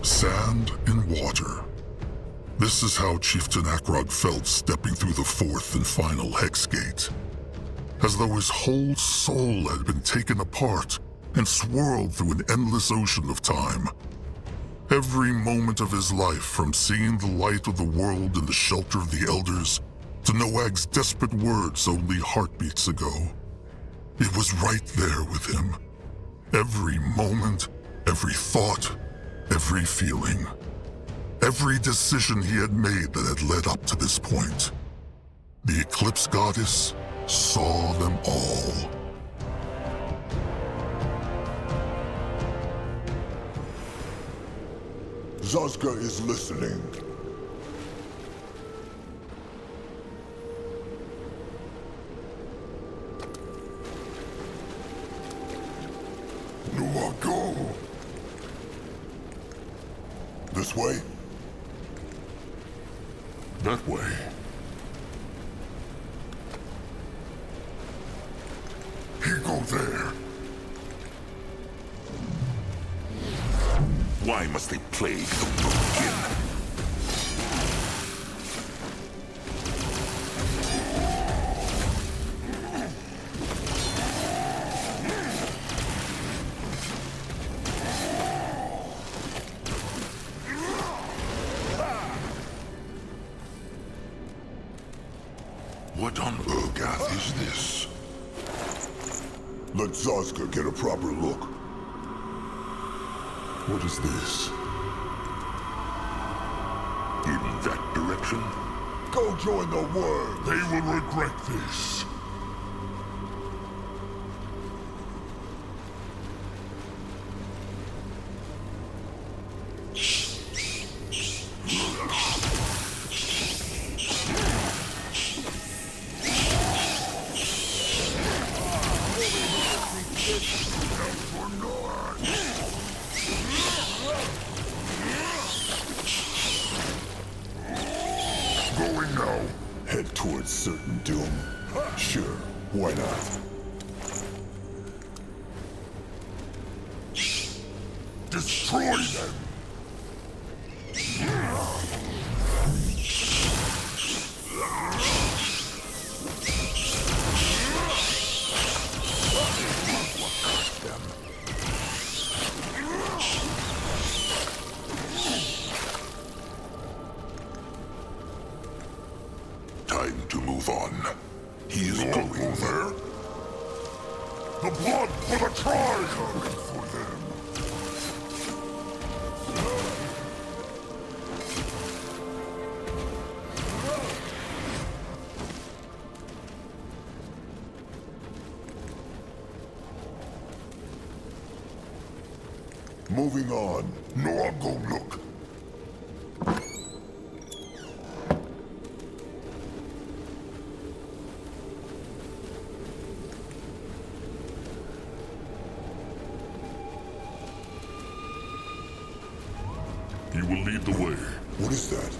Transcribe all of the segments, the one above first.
Sand and water. This is how Chieftain Akrog felt stepping through the fourth and final hex gate. As though his whole soul had been taken apart and swirled through an endless ocean of time. Every moment of his life, from seeing the light of the world in the shelter of the Elders, to Noag's desperate words only heartbeats ago. It was right there with him. Every moment, every thought, every feeling. Every decision he had made that had led up to this point. The Eclipse Goddess saw them all. Zazka is listening. Noah, go! This way? That way. He go there. Why must they plague the broken? What on Urgath is this? Let Zazka get a proper look. What is this? In that direction? Go join the Word. They will regret this. Going now. Head towards certain doom. Sure, why not? Destroy them! Time to move on. He is going there. The blood for the tribe! Coming for them. Moving on. No, I'll go look. You will lead the way. What is that?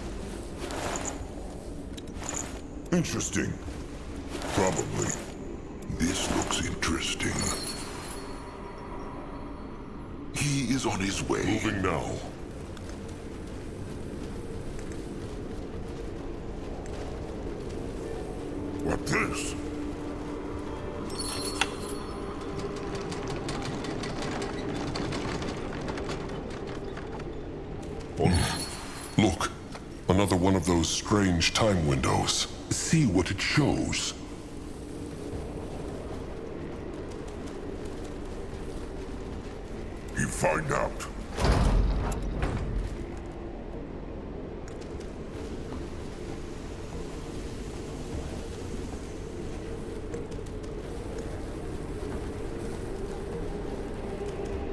Interesting. Probably. This looks interesting. He is on his way. Moving now. What this? Look, another one of those strange time windows. See what it shows. You find out.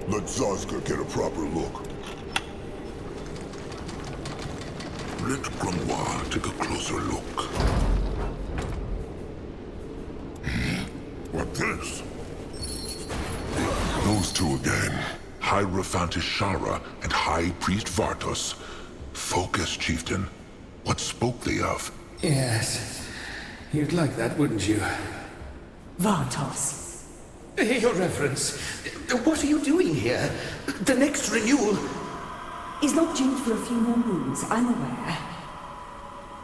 Let Zazka get a proper look. Let Grimoire take a closer look. What this? Those two again. Hierophant Ishara and High Priest Vartos. Focus, Chieftain. What spoke they of? Yes. You'd like that, wouldn't you? Vartos. Your Reverence, what are you doing here? The next renewal... is not due for a few more moons, I'm aware.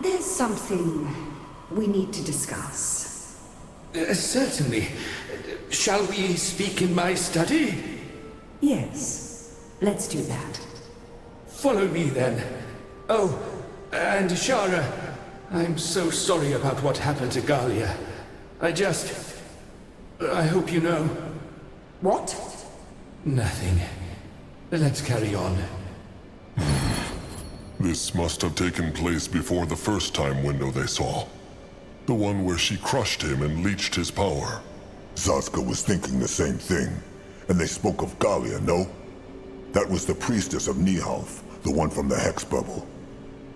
There's something we need to discuss. Certainly. Shall we speak in my study? Yes, let's do that. Follow me then. Oh, and Shara, I'm so sorry about what happened to Galia. I hope you know. What? Nothing. Let's carry on. This must have taken place before the first time window they saw. The one where she crushed him and leached his power. Zaska was thinking the same thing. And they spoke of Galia, no? That was the priestess of Nihalf, the one from the Hex Bubble.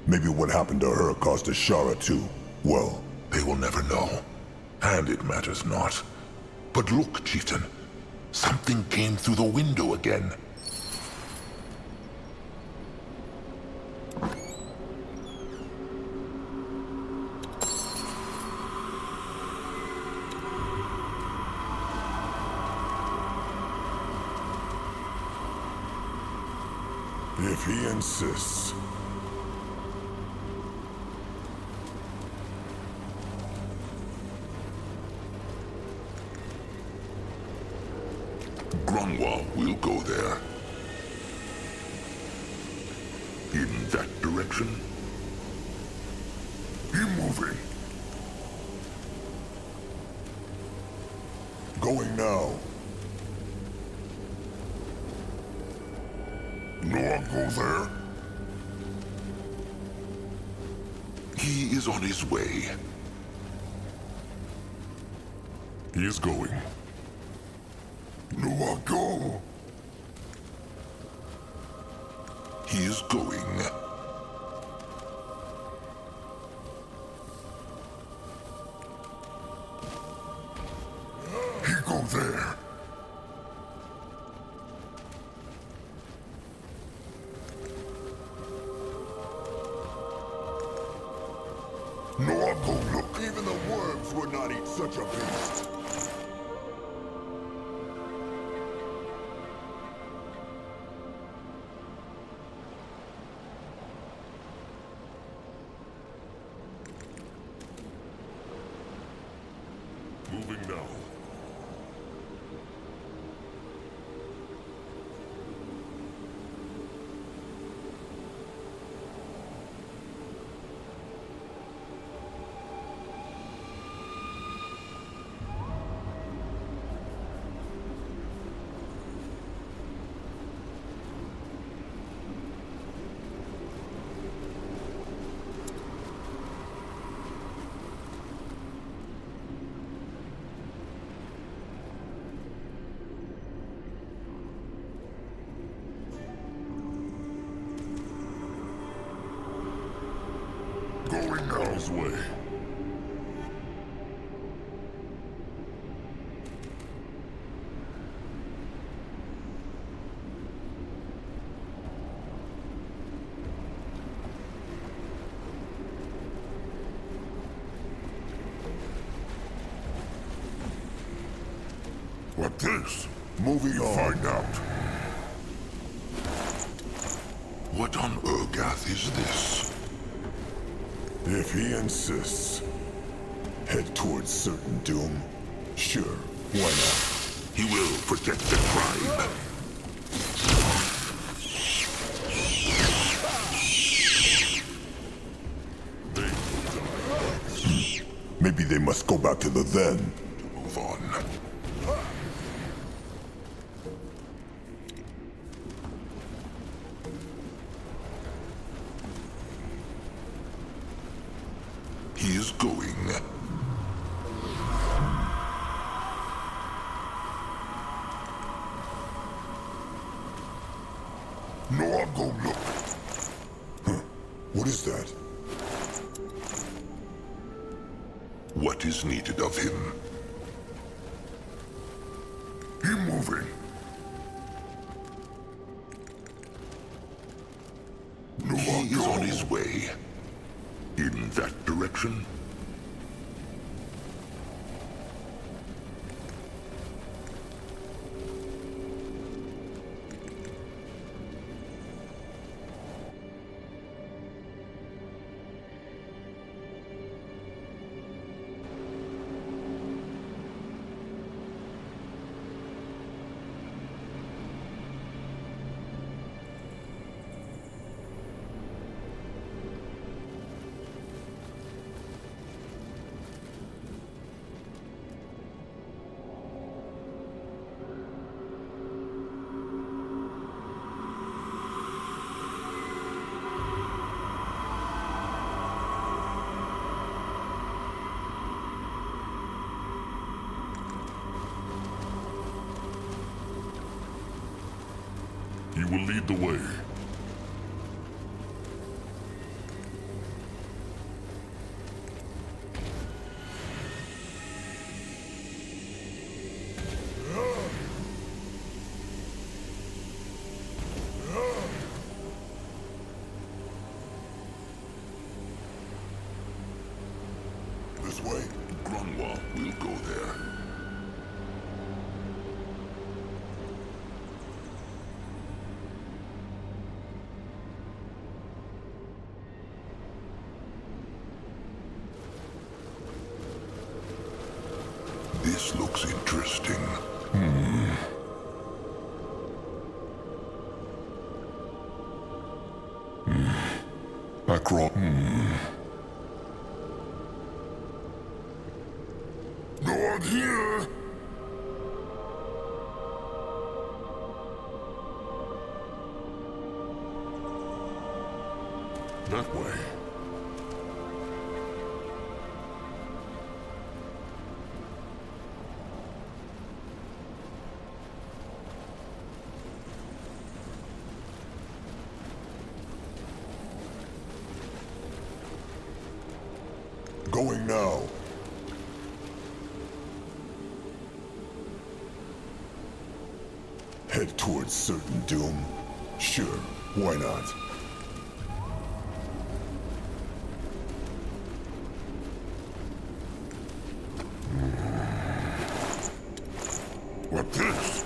Maybe what happened to her caused Ashara too. Well, They will never know. And it matters not. But look, Chieftain. Something came through the window again. if he insists. Grunwald will go there. In that direction? Keep moving. Going now. No one go there? He is on his way. He is going. No one go. He is going. He go there. No one go look. Even the worms would not eat such a beast. Moving now. Going now. His way. What this? Moving on. Find out. What on Urgath is this? If he insists. Head towards certain doom. Sure, why not? He will protect the tribe. Maybe they must go back to the then. Move on. He is going. No one go look. What is that? What is needed of him? He moving. No one is on his way. In that direction? will lead the way. This way? Grunwald will go there. This looks interesting. Acro. No one here! That way. Going now. Head towards certain doom? Sure, why not? What this?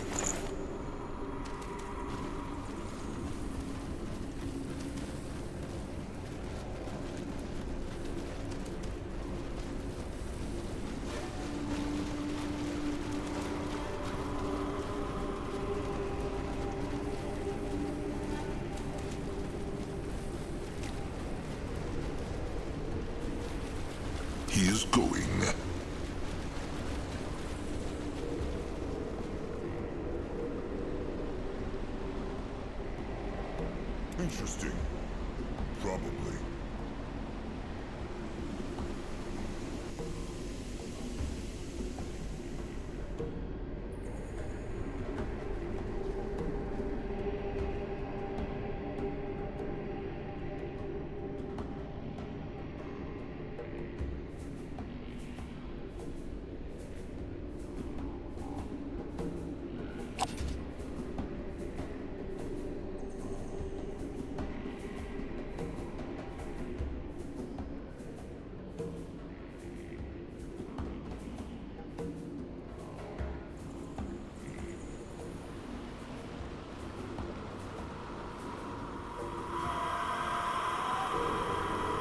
He is going. Interesting. Probably.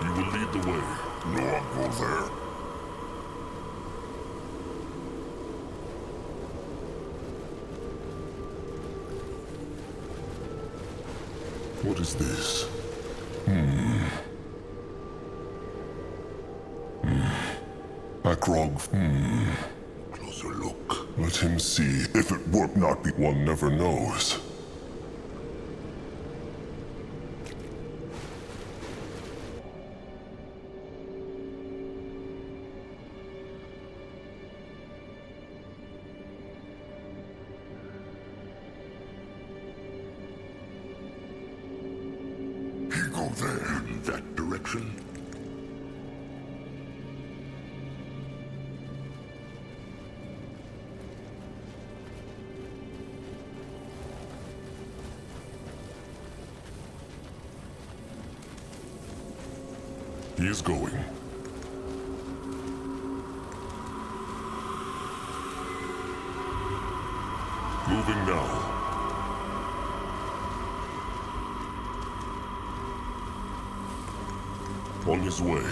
You will lead the way. No one goes there. What is this? Akrog. Closer look. Let him see. If it would not be... One never knows. He go there. In that direction. He is going. Moving now. On his way.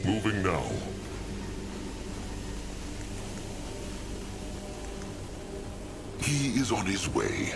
Moving now. He is on his way.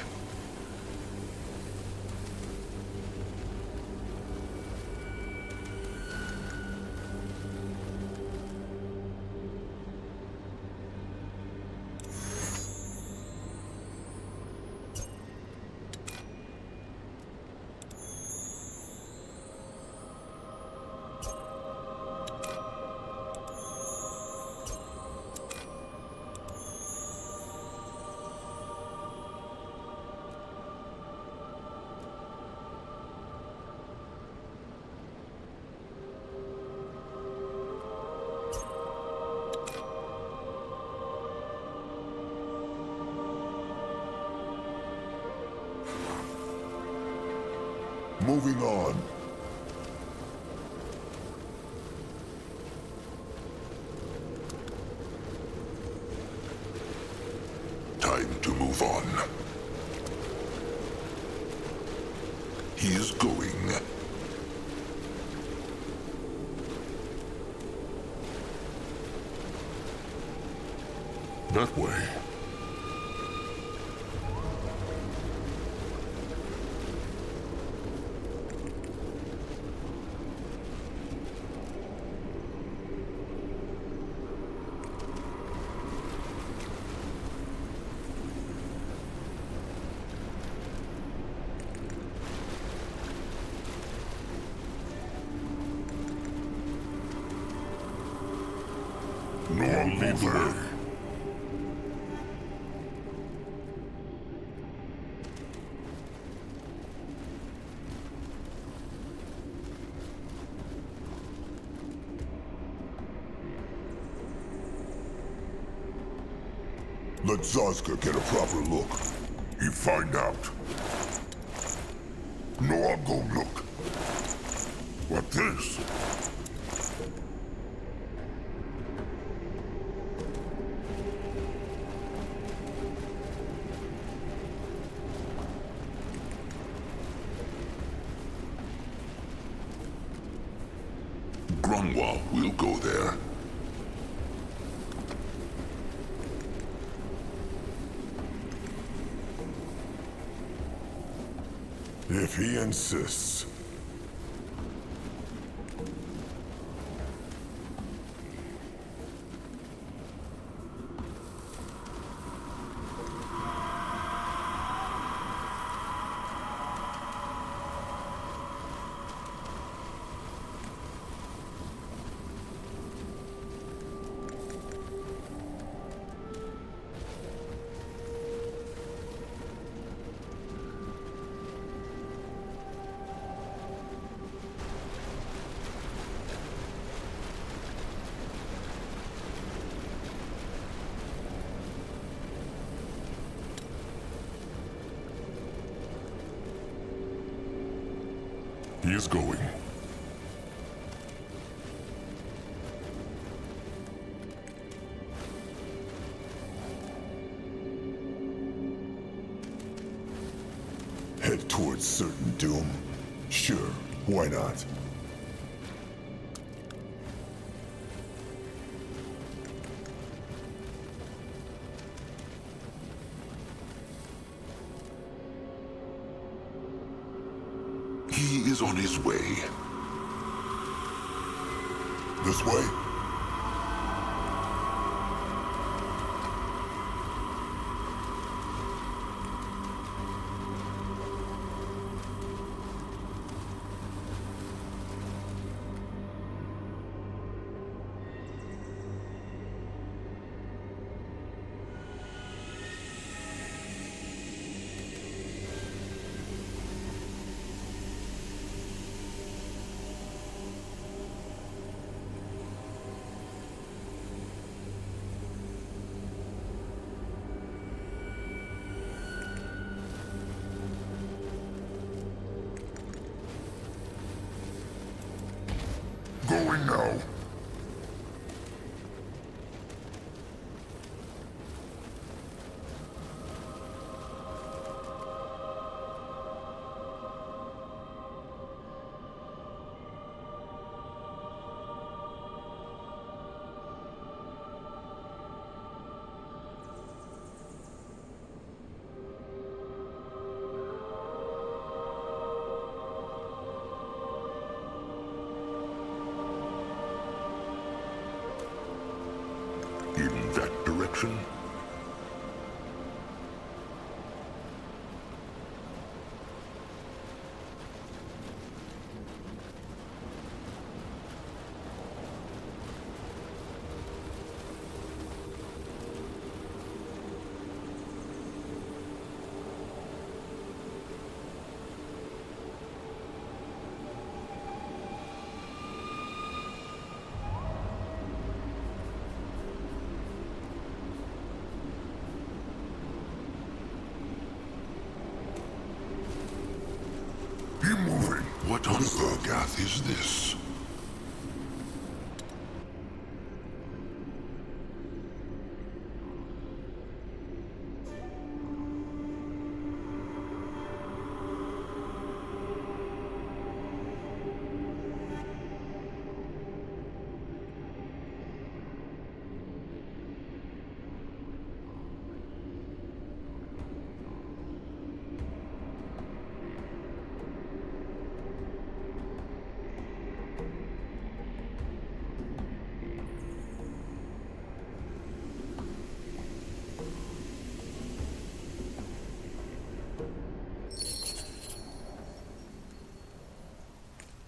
Moving on. Time to move on. He is going. That way. No one lead the way. Let Zazka get a proper look. He find out. No one go look. What this? Grunwa will go there. If he insists. He is going. Head towards certain doom? Sure, why not? He is on his way. This way? Going now. on earth is this?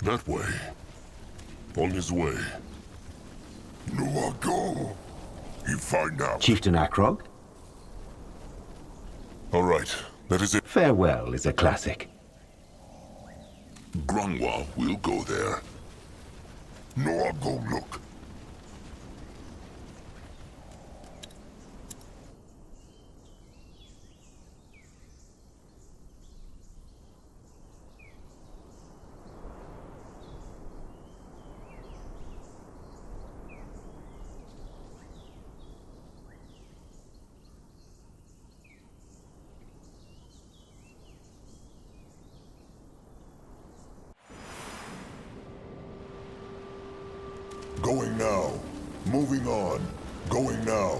That way. On his way. No, go. You find out. Chieftain Akrog? All right, that is it. Farewell is a classic. Grungwa will go there. No, I'll go look. Going now. Moving on. Going now.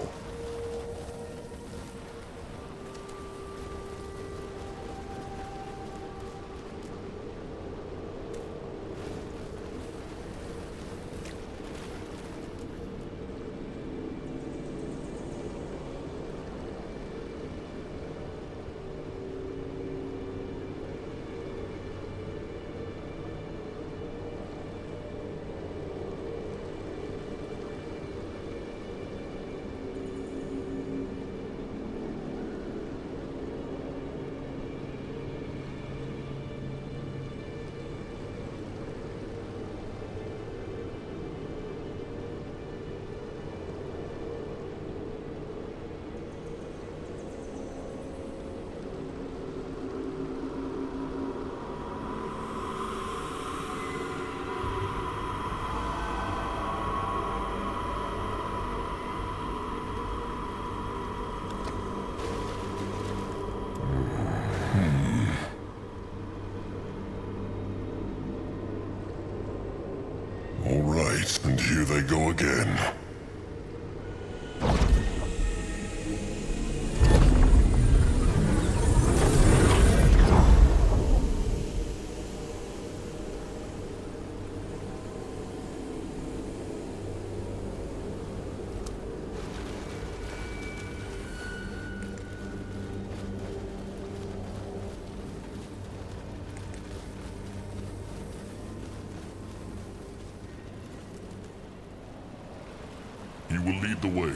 All right, and here they go again. You will lead the way.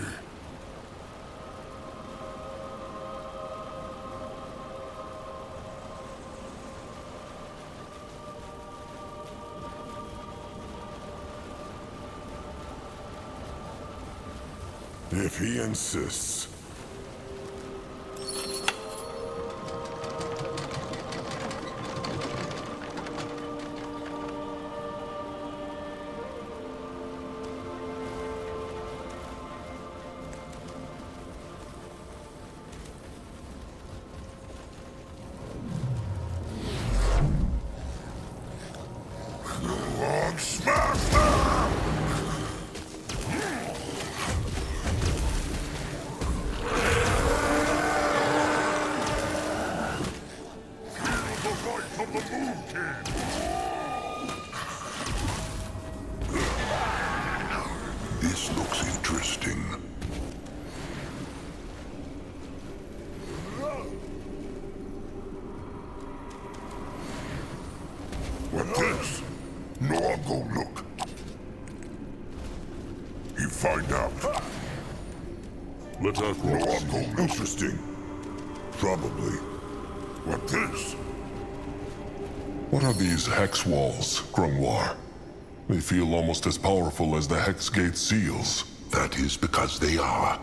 If he insists. Smash them! This looks interesting. What this? No, I'll go look. You find out. Let No, Akrog I'll see. go look. Interesting. Probably. What this? What are these hex walls, Grungwar? They feel almost as powerful as the hex gate seals. That is because they are.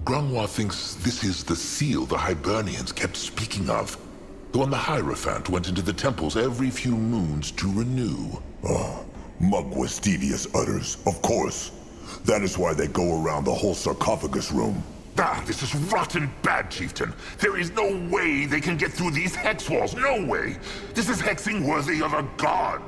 Grungwa thinks this is the seal the Hibernians kept speaking of. The one the Hierophant went into the temples every few moons to renew. Mugwestidius utters, of course. That is why they go around the whole sarcophagus room. Ah, this is rotten bad, Chieftain. There is no way they can get through these hex walls. No way. This is hexing worthy of a god.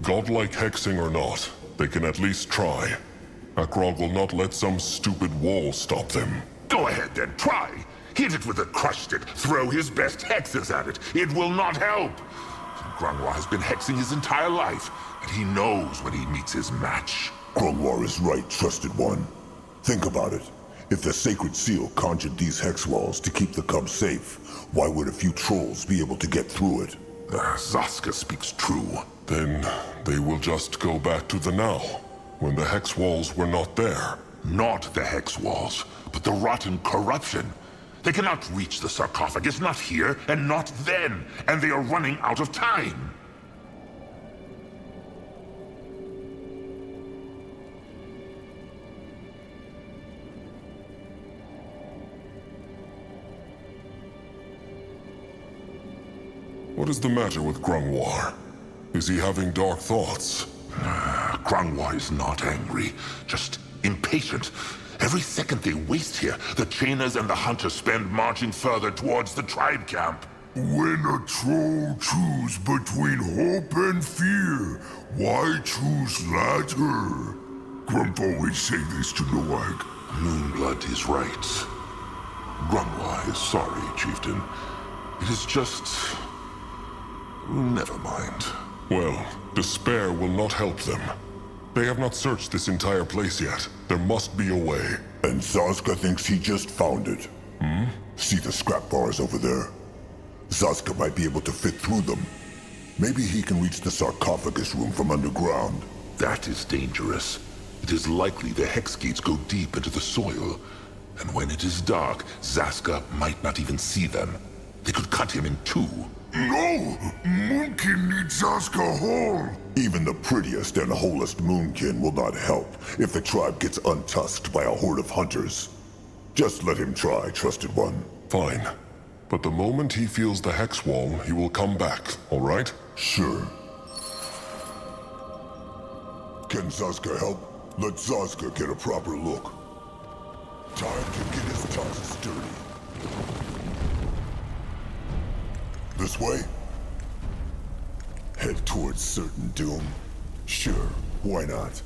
Godlike hexing or not, they can at least try. Akrog will not let some stupid wall stop them. Go ahead then, try. Hit it with a crush stick. Throw his best hexes at it. It will not help. Grungwa has been hexing his entire life, and he knows when he meets his match. Grungwar is right, trusted one. Think about it. If the Sacred Seal conjured these hex walls to keep the cubs safe, why would a few trolls be able to get through it? Zaska speaks true. Then they will just go back to the now, when the hex walls were not there. Not the hex walls, but the rotten corruption. They cannot reach the sarcophagus, not here, and not then, and they are running out of time. What is the matter with Grungwar? Is he having dark thoughts? Grungwa is not angry, just impatient. Every second they waste here, the chainers and the hunters spend marching further towards the tribe camp. When a troll choose between hope and fear, why choose latter? Grump always say this to Noag. Moonblood is right. Grungwa is sorry, Chieftain. It is just... never mind. Well, despair will not help them. They have not searched this entire place yet. There must be a way. And Zaska thinks he just found it. See the scrap bars over there? Zaska might be able to fit through them. Maybe he can reach the sarcophagus room from underground. That is dangerous. It is likely the hex gates go deep into the soil. And when it is dark, Zaska might not even see them. They could cut him in two. No! Moonkin needs Zaska whole! Even the prettiest and wholest moonkin will not help if the tribe gets untusked by a horde of hunters. Just let him try, trusted one. Fine. But the moment he feels the hex wall, he will come back, all right? Sure. Can Zaska help? Let Zaska get a proper look. Time to get his tusks dirty. This way? Head towards certain doom? Sure, why not?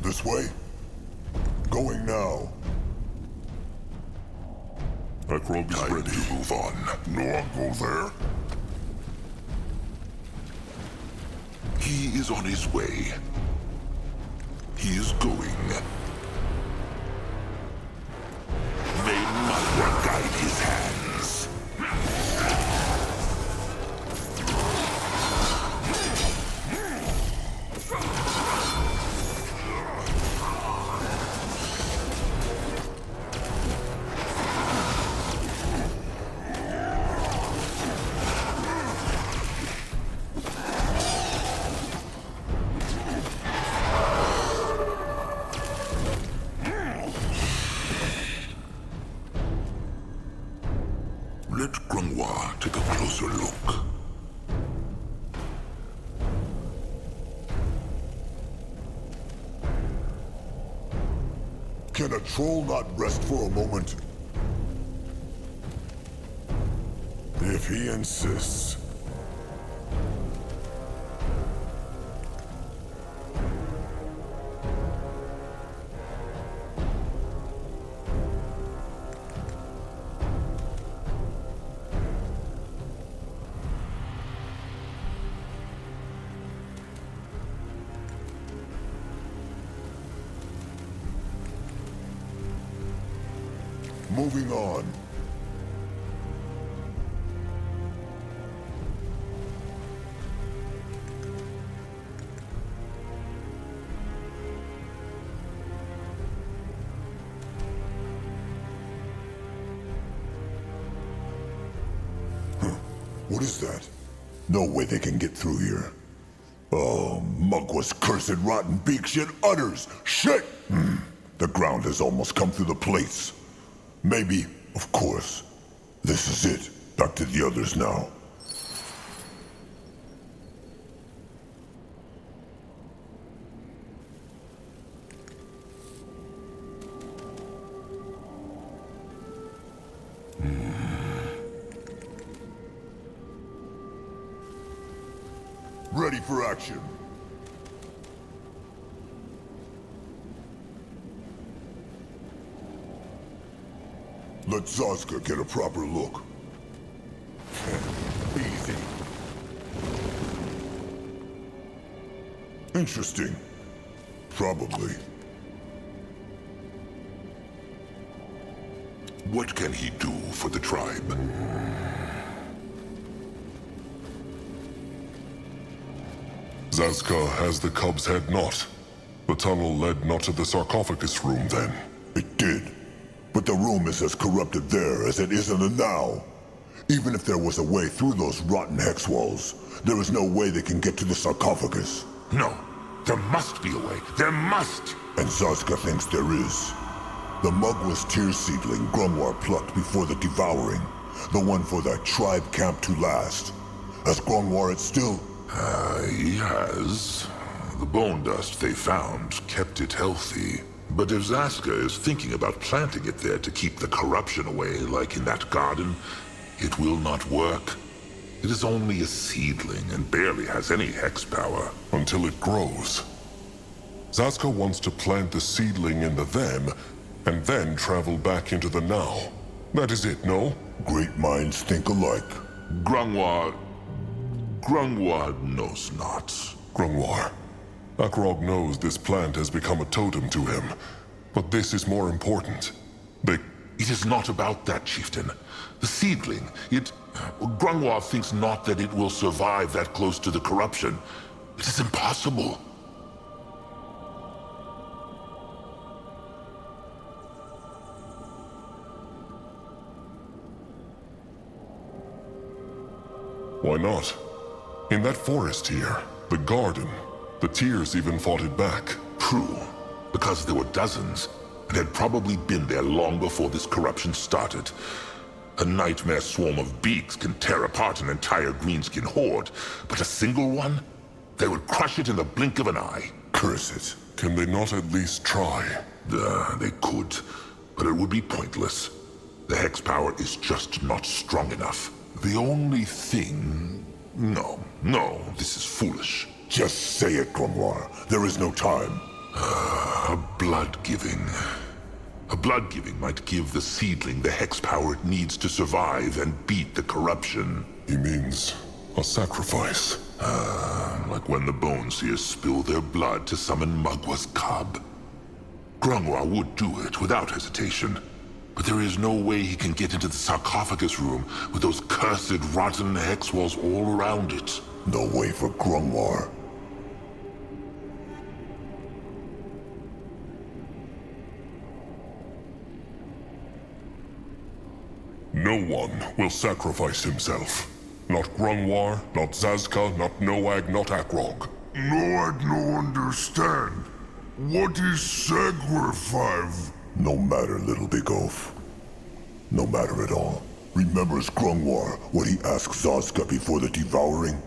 This way? Going now. Akrog is Time ready. to move on. Noag go there? He is on his way. He is going. May Magua guide his hands. Let Grungwa take a closer look. Can a troll not rest for a moment? If he insists. Moving on. What is that? No way they can get through here. Oh, Mugwa's cursed rotten beak shit utters! Shit! The ground has almost come through the plates. Maybe, of course. This is it. Back to the others now. Ready for action. Let Zazka get a proper look. Easy. Interesting. Probably. What can he do for the tribe? Zazka has the cub's head not. The tunnel led not to the sarcophagus room then. It did. But the room is as corrupted there as it is in the now. Even if there was a way through those rotten hex walls, there is no way they can get to the sarcophagus. No. There must be a way. There must! And Zazka thinks there is. The Mugwa's tear seedling Grungwar plucked before the devouring. The one for that tribe camp to last. Has Grungwar it still? He has. The bone dust they found kept it healthy. But if Zazka is thinking about planting it there to keep the corruption away, like in that garden, it will not work. It is only a seedling and barely has any hex power. Until it grows. Zazka wants to plant the seedling in the them, and then travel back into the now. That is it, no? Great minds think alike. Grungwar knows not. Grungwar. Akrog knows this plant has become a totem to him. But this is more important. It is not about that, chieftain. The seedling, Grungwar thinks not that it will survive that close to the corruption. It is impossible. Why not? In that forest here, the garden, the Tears even fought it back. True, because there were dozens, and had probably been there long before this corruption started. A nightmare swarm of beaks can tear apart an entire greenskin horde, but a single one? They would crush it in the blink of an eye. Curse it. Can they not at least try? They could, but it would be pointless. The hex power is just not strong enough. The only thing... No, this is foolish. Just say it, Grungwar. There is no time. A blood-giving. A blood-giving might give the seedling the hex power it needs to survive and beat the corruption. He means a sacrifice. Like when the Bone Seers spill their blood to summon Mugwa's cub. Grungwar would do it without hesitation. But there is no way he can get into the sarcophagus room with those cursed rotten hex walls all around it. No way for Grungwar. No one will sacrifice himself. Not Grungwar, not Zazka, not Noag, not Akrog. Noag no understand. What is sacrifice? No matter, little big oaf. No matter at all. Remembers Grungwar what he asked Zazka before the devouring?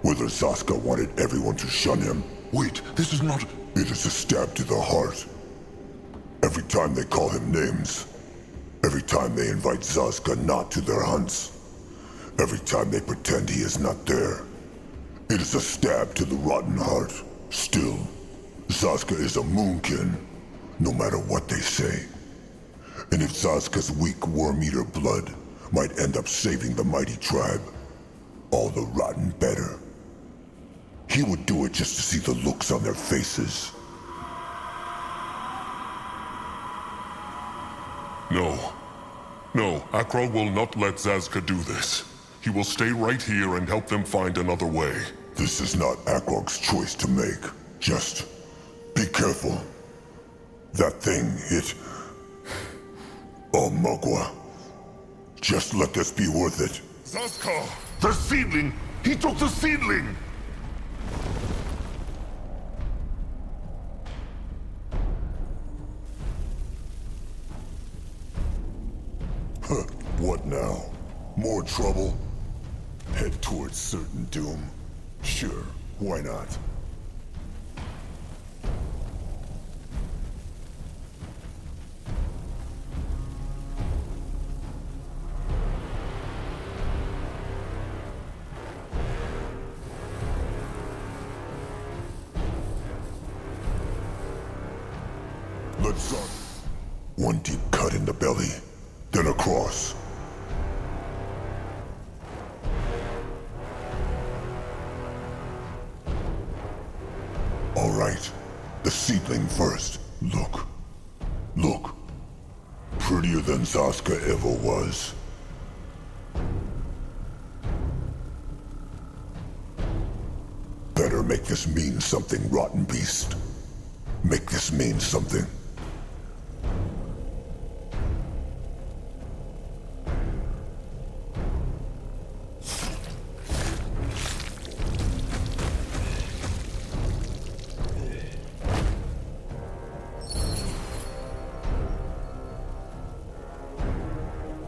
Whether Zazka wanted everyone to shun him? Wait, this is not... It is a stab to the heart. Every time they call him names. Every time they invite Zazka not to their hunts. Every time they pretend he is not there. It is a stab to the rotten heart. Still, Zazka is a moonkin, no matter what they say. And if Zazka's weak worm-eater blood might end up saving the mighty tribe, all the rotten better. He would do it just to see the looks on their faces. No, Akrog will not let Zazka do this. He will stay right here and help them find another way. This is not Akrog's choice to make. Just be careful. That thing, it... Oh, Mugwa. Just let this be worth it. Zazka! The seedling! He took the seedling! What now? More trouble? Head towards certain doom? Sure, why not? Let's start. One deep cut in the belly, then across. All right, the seedling first. Look. Look. Prettier than Zaska ever was. Better make this mean something, rotten beast. Make this mean something.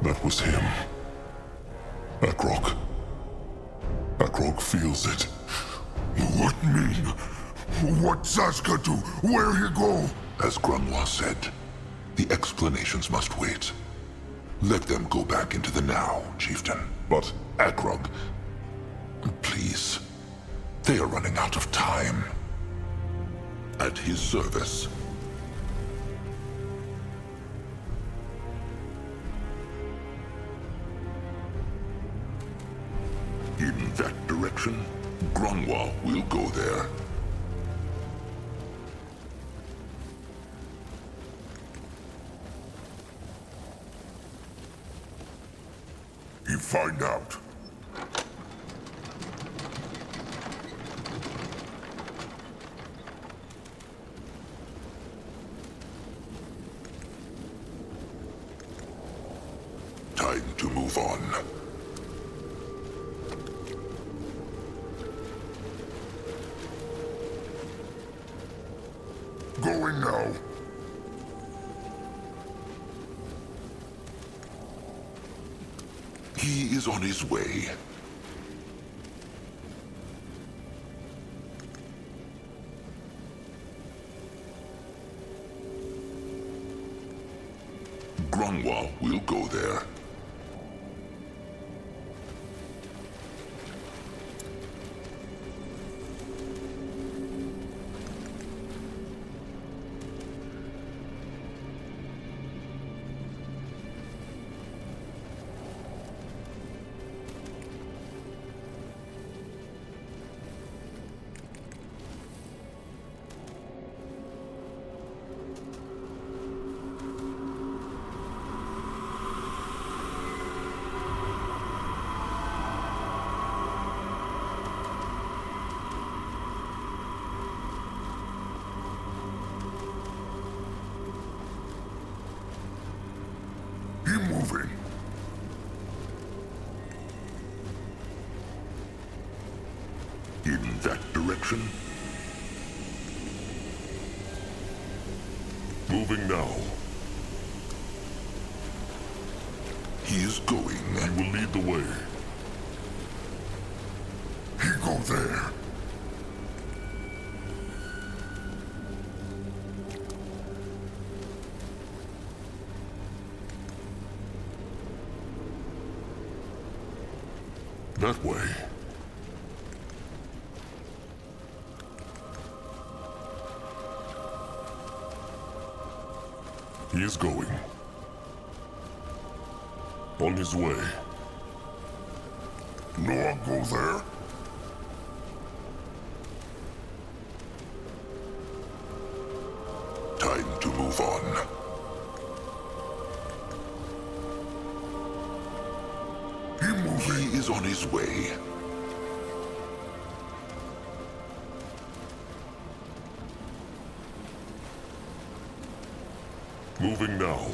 That was him. Akrok. Akrok feels it. What mean? What Zaska do? Where he go? As Grunwa said, the explanations must wait. Let them go back into the now, Chieftain. But Akrog, please, they are running out of time. At his service. In that direction, Grunwa will go there. He find out. Time to move on. Going now. He is on his way. Grunwa will go there. Moving. In that direction, Moving now. he is going. He will lead the way. He go there. That way. He is going. On his way. Noah go there. Time to move on. He is on his way. Moving now.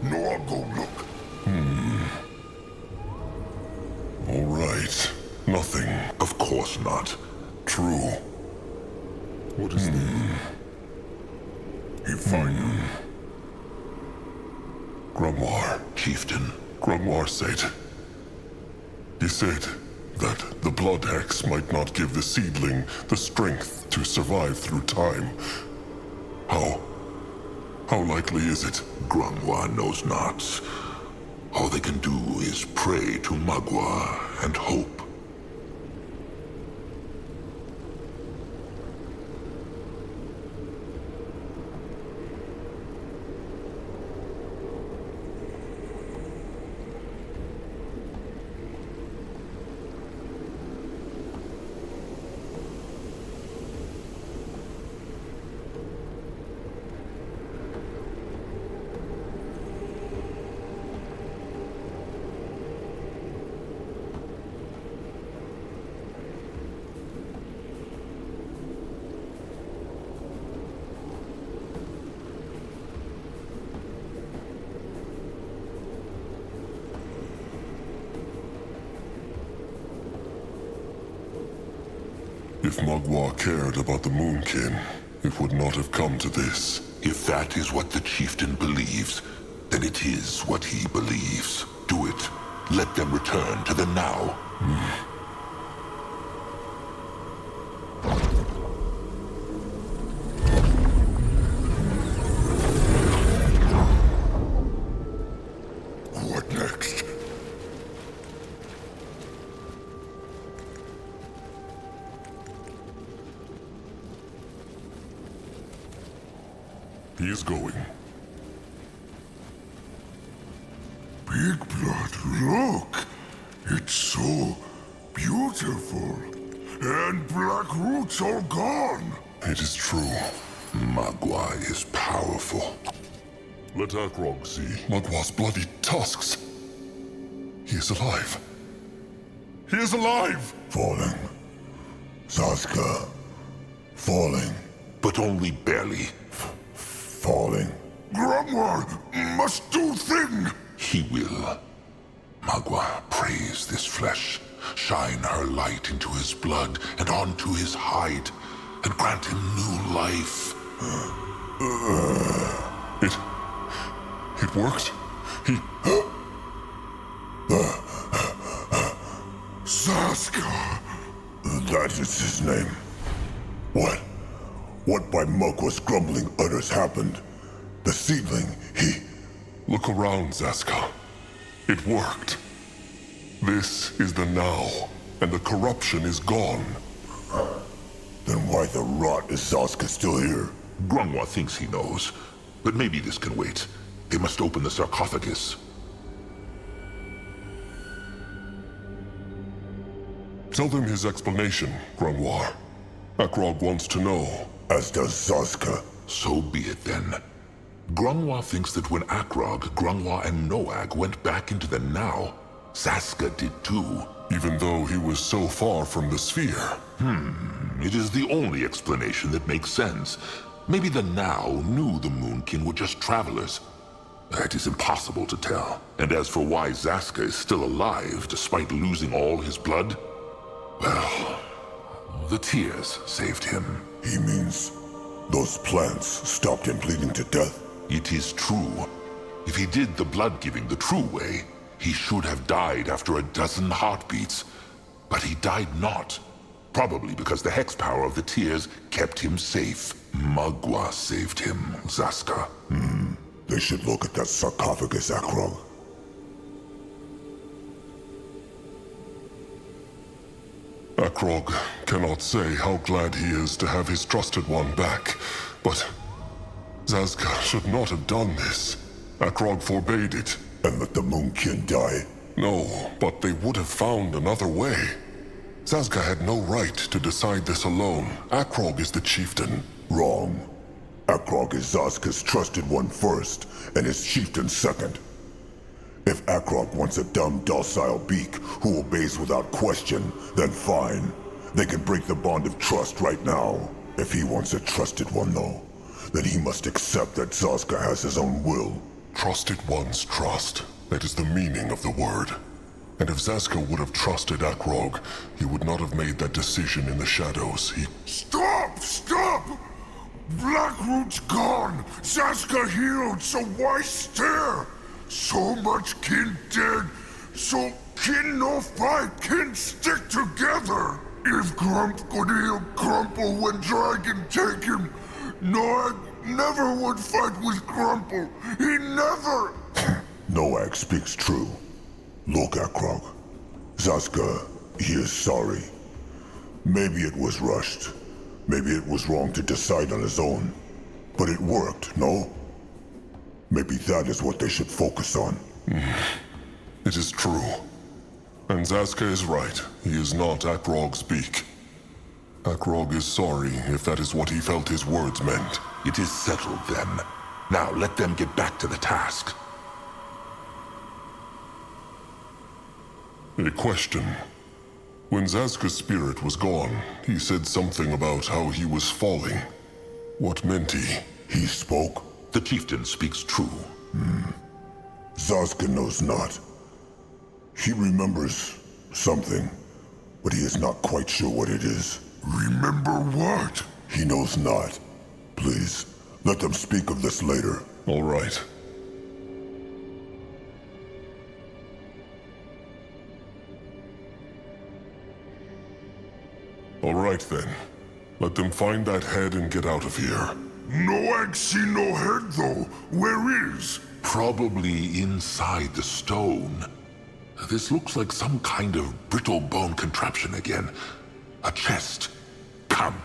No, I'll go look. All right. Nothing. Of course not. True. What is that? He find him. Grimoire. Chieftain. Grimoire said. He said that the blood hex might not give the seedling the strength to survive through time. How likely is it? Grimoire knows not. All they can do is pray to Magua and hope. If Magua cared about the Moonkin, it would not have come to this. If that is what the chieftain believes, then it is what he believes. Do it. Let them return to the now. What next? He is going. Big blood, look! It's so beautiful. And black roots all gone. It is true. Magua is powerful. Let Akrog see Magua's bloody tusks. He is alive. He is alive! Falling. Saska. Falling. But only barely. Falling. Grimoire must do thing! He will. Magua praise this flesh, shine her light into his blood and onto his hide, and grant him new life. It worked. He... Saska! That is his name. What? What by Magua's grumbling utters happened? The seedling, he... Look around, Zaska. It worked. This is the now, and the corruption is gone. Then why the rot is Saska still here? Grimoire thinks he knows, but maybe this can wait. They must open the sarcophagus. Tell them his explanation, Grimoire. Akrog wants to know. As does Saska. So be it then. Grimoire thinks that when Akrog, Grimoire, and Noag went back into the now, Saska did too. Even though he was so far from the sphere. It is the only explanation that makes sense. Maybe the now knew the Moonkin were just travelers. That is impossible to tell. And as for why Zaska is still alive despite losing all his blood, well, the tears saved him. He means those plants stopped him bleeding to death? It is true. If he did the blood-giving the true way, he should have died after a dozen heartbeats. But he died not. Probably because the hex power of the tears kept him safe. Magua saved him, Zaska. They should look at that sarcophagus, Akrog. Akrog cannot say how glad he is to have his trusted one back, but Zaska should not have done this. Akrog forbade it. And let the Moonkin die? No, but they would have found another way. Zaska had no right to decide this alone. Akrog is the chieftain. Wrong. Akrog is Zaska's trusted one first, and his chieftain second. If Akrog wants a dumb, docile beak who obeys without question, then fine. They can break the bond of trust right now. If he wants a trusted one, though, then he must accept that Zaska has his own will. trusted one's trust. That is the meaning of the word. And if Zaska would have trusted Akrog, he would not have made that decision in the shadows. He... Stop! Stop! Blackroot's gone! Zaska healed, so why stare? So much kin dead, so kin no fight, kin stick together! If Grump could heal Grumple when Dragon take him, Noag never would fight with Grumple. He never... Noag speaks true. Look, Akrog. Zaska, he is sorry. Maybe it was rushed. Maybe it was wrong to decide on his own. But it worked, no? Maybe that is what they should focus on. It is true. And Zaska is right. He is not Akrog's beak. Akrog is sorry if that is what he felt his words meant. It is settled then. Now let them get back to the task. A question. When Zaska's spirit was gone, he said something about how he was falling. What meant he? He spoke? The chieftain speaks true. Zaska knows not. He remembers something, but he is not quite sure what it is. Remember what? He knows not. Please, let them speak of this later. All right. All right then. Let them find that head and get out of here. Noag see no head though. Where is? Probably inside the stone. This looks like some kind of brittle bone contraption again. A chest. Come.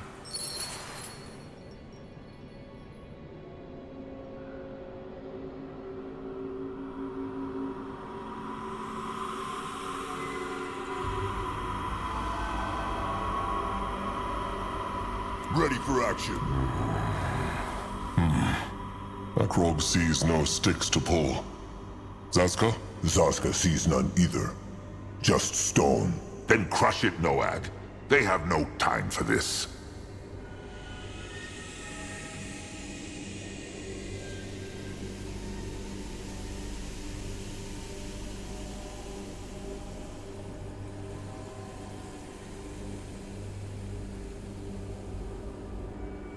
Ready for action. Akrog sees no sticks to pull. Zaska? Zaska sees none either. Just stone. Then crush it, Noag. They have no time for this.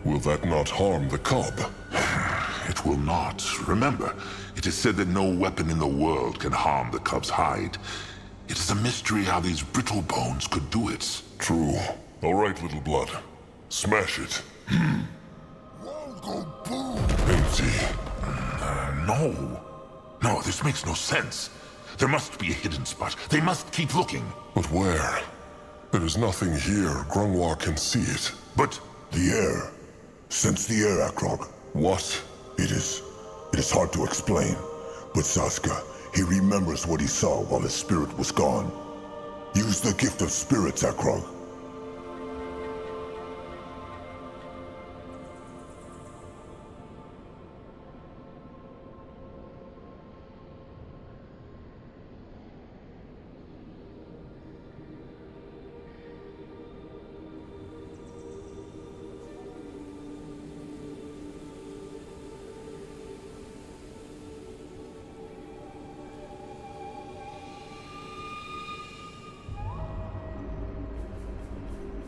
Will that not harm the cub? It will not. Remember, it is said that no weapon in the world can harm the cub's hide. It is a mystery how these brittle bones could do it. True. All right, little blood. Smash it. Won't go boom. Empty. No. No, this makes no sense. There must be a hidden spot. They must keep looking. But where? There is nothing here. Grungwar can see it. But The air. Sense the air, Akrog. What? It is hard to explain. But Zaska, he remembers what he saw while his spirit was gone. Use the gift of spirits, Akrog.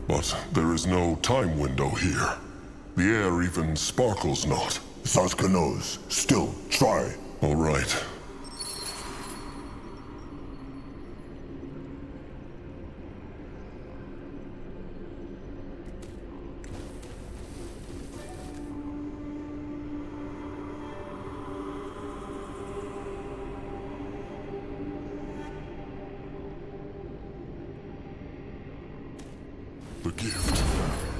But there is no time window here. The air even sparkles not. Zaska knows. Still, try. All right. the gift.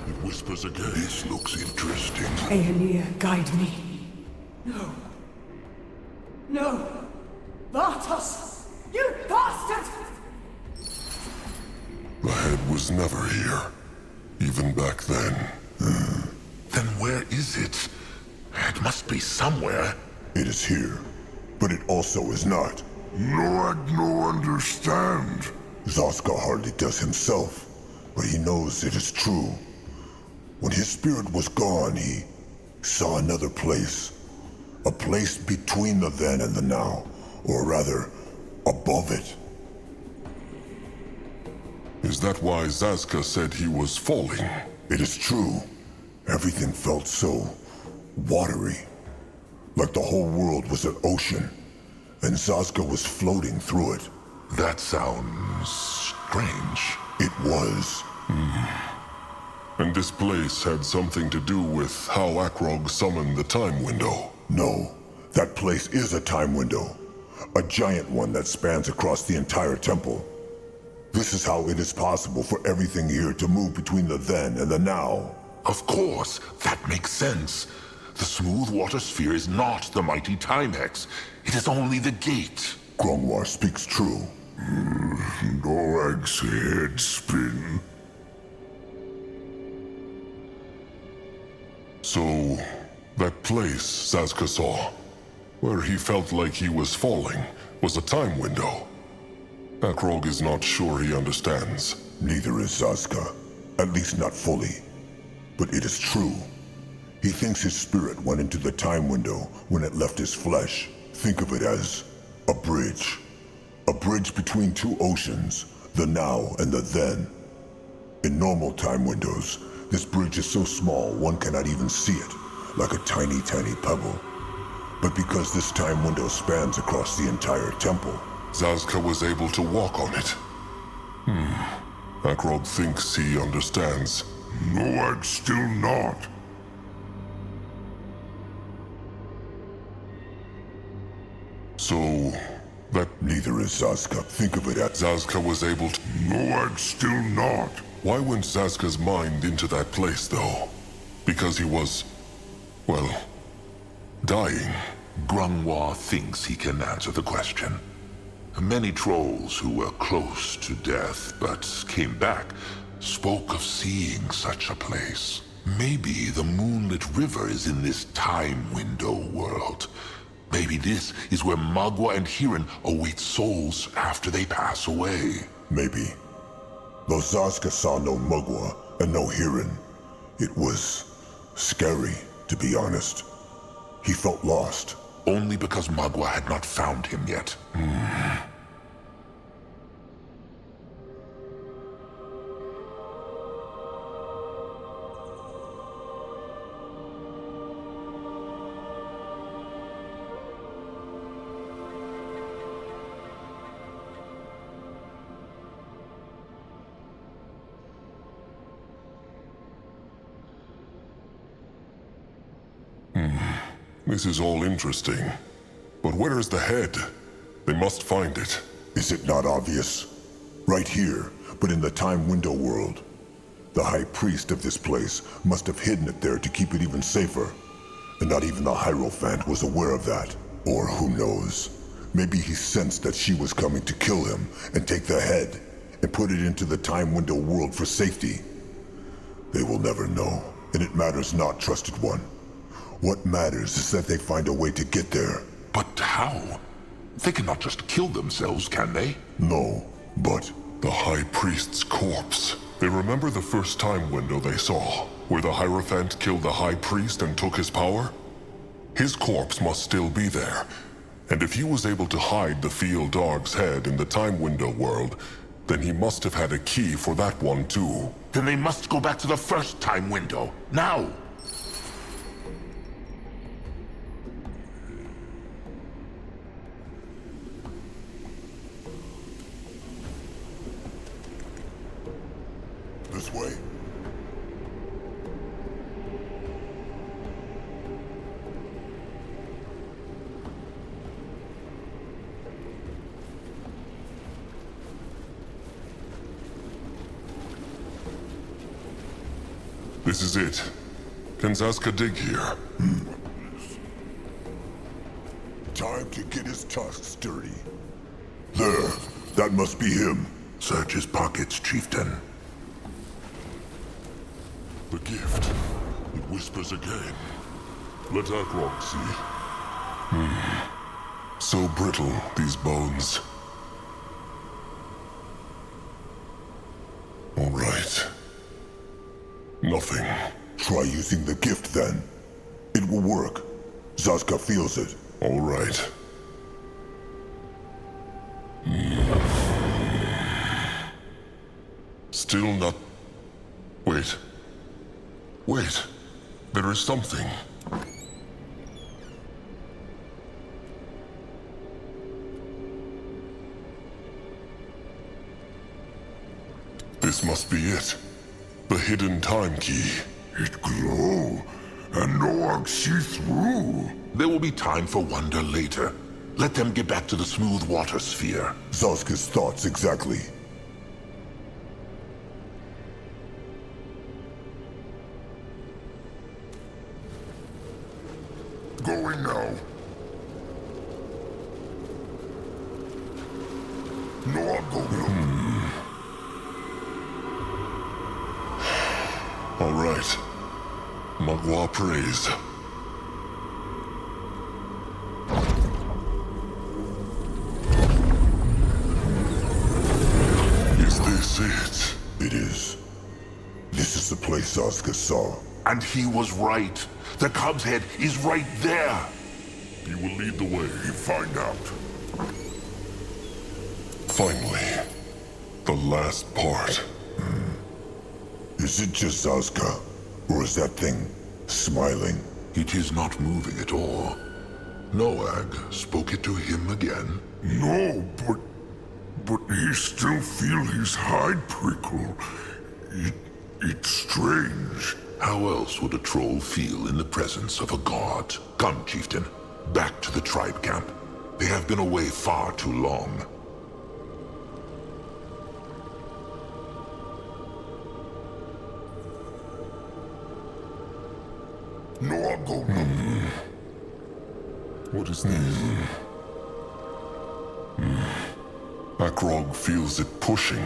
It whispers again. This looks interesting. Aeneas, guide me. No. No! Bartos! You bastard! The head was never here. Even back then. Then where is it? It must be somewhere. It is here, but it also is not. No understand. Zaska hardly does himself, but he knows it is true. When his spirit was gone, he saw another place. A place between the then and the now, or rather, above it. Is that why Zazka said he was falling? It is true. Everything felt so watery. Like the whole world was an ocean, and Zazka was floating through it. That sounds strange. It was. And this place had something to do with how Akrog summoned the time window. No, that place is a time window. A giant one that spans across the entire temple. This is how it is possible for everything here to move between the then and the now. Of course, that makes sense. The smooth water sphere is not the mighty time hex. It is only the gate. Grongwar speaks true. Norag's head spin. So, that place Zazka saw, where he felt like he was falling, was a time window. Akrog is not sure he understands. Neither is Zazka. At least not fully. But it is true. He thinks his spirit went into the time window when it left his flesh. Think of it as a bridge. A bridge between two oceans, the now and the then. In normal time windows, this bridge is so small one cannot even see it, like a tiny, tiny pebble. But because this time window spans across the entire temple, Zazka was able to walk on it. Akrog thinks he understands. Norag still not. So, that neither is Zazka. Think of it as Zazka was able to... Norag still not. Why went Zazka's mind into that place, though? Because he was, well, dying. Grungwa thinks he can answer the question. Many trolls who were close to death but came back spoke of seeing such a place. Maybe the moonlit river is in this time window world. Maybe this is where Magua and Hirin await souls after they pass away. Maybe. Though Zazka saw no Magua and no Hirin, it was scary, to be honest. He felt lost. Only because Magua had not found him yet. This is all interesting. But where is the head? They must find it. Is it not obvious? Right here, but in the time window world. The high priest of this place must have hidden it there to keep it even safer. And not even the Hierophant was aware of that. Or who knows? Maybe he sensed that she was coming to kill him and take the head and put it into the time window world for safety. They will never know, and it matters not, trusted one. What matters is that they find a way to get there. But how? They cannot just kill themselves, can they? No, but... The High Priest's corpse. They remember the first time window they saw, where the Hierophant killed the High Priest and took his power? His corpse must still be there. And if he was able to hide the Field Dog's head in the time window world, then he must have had a key for that one too. Then they must go back to the first time window, now! This way? This is it. Can Zazka dig here? Time to get his tusks sturdy. There, that must be him. Search his pockets, chieftain. The gift. It whispers again. Let Akrog see. So brittle, these bones. All right. Nothing. Try using the gift then. It will work. Zaska feels it. All right. Still not... Wait. Wait. There is something. This must be it. The hidden time key. It glow, and no one see through. There will be time for wonder later. Let them get back to the smooth water sphere. Zaska's thoughts exactly. Going now. No, I'm going. All right. Magua praise. Is this it? It is. This is the place Zaska saw. And he was right. The Cub's head is right there. You will lead the way. Find out. Finally. The last part. Is it just Zaska? Or is that thing smiling? It is not moving at all. Noag spoke it to him again. No, but he still feel his hide prickle. It's strange. How else would a troll feel in the presence of a god? Come, chieftain. Back to the tribe camp. They have been away far too long. No, I'm going. What is this? Akrog feels it pushing.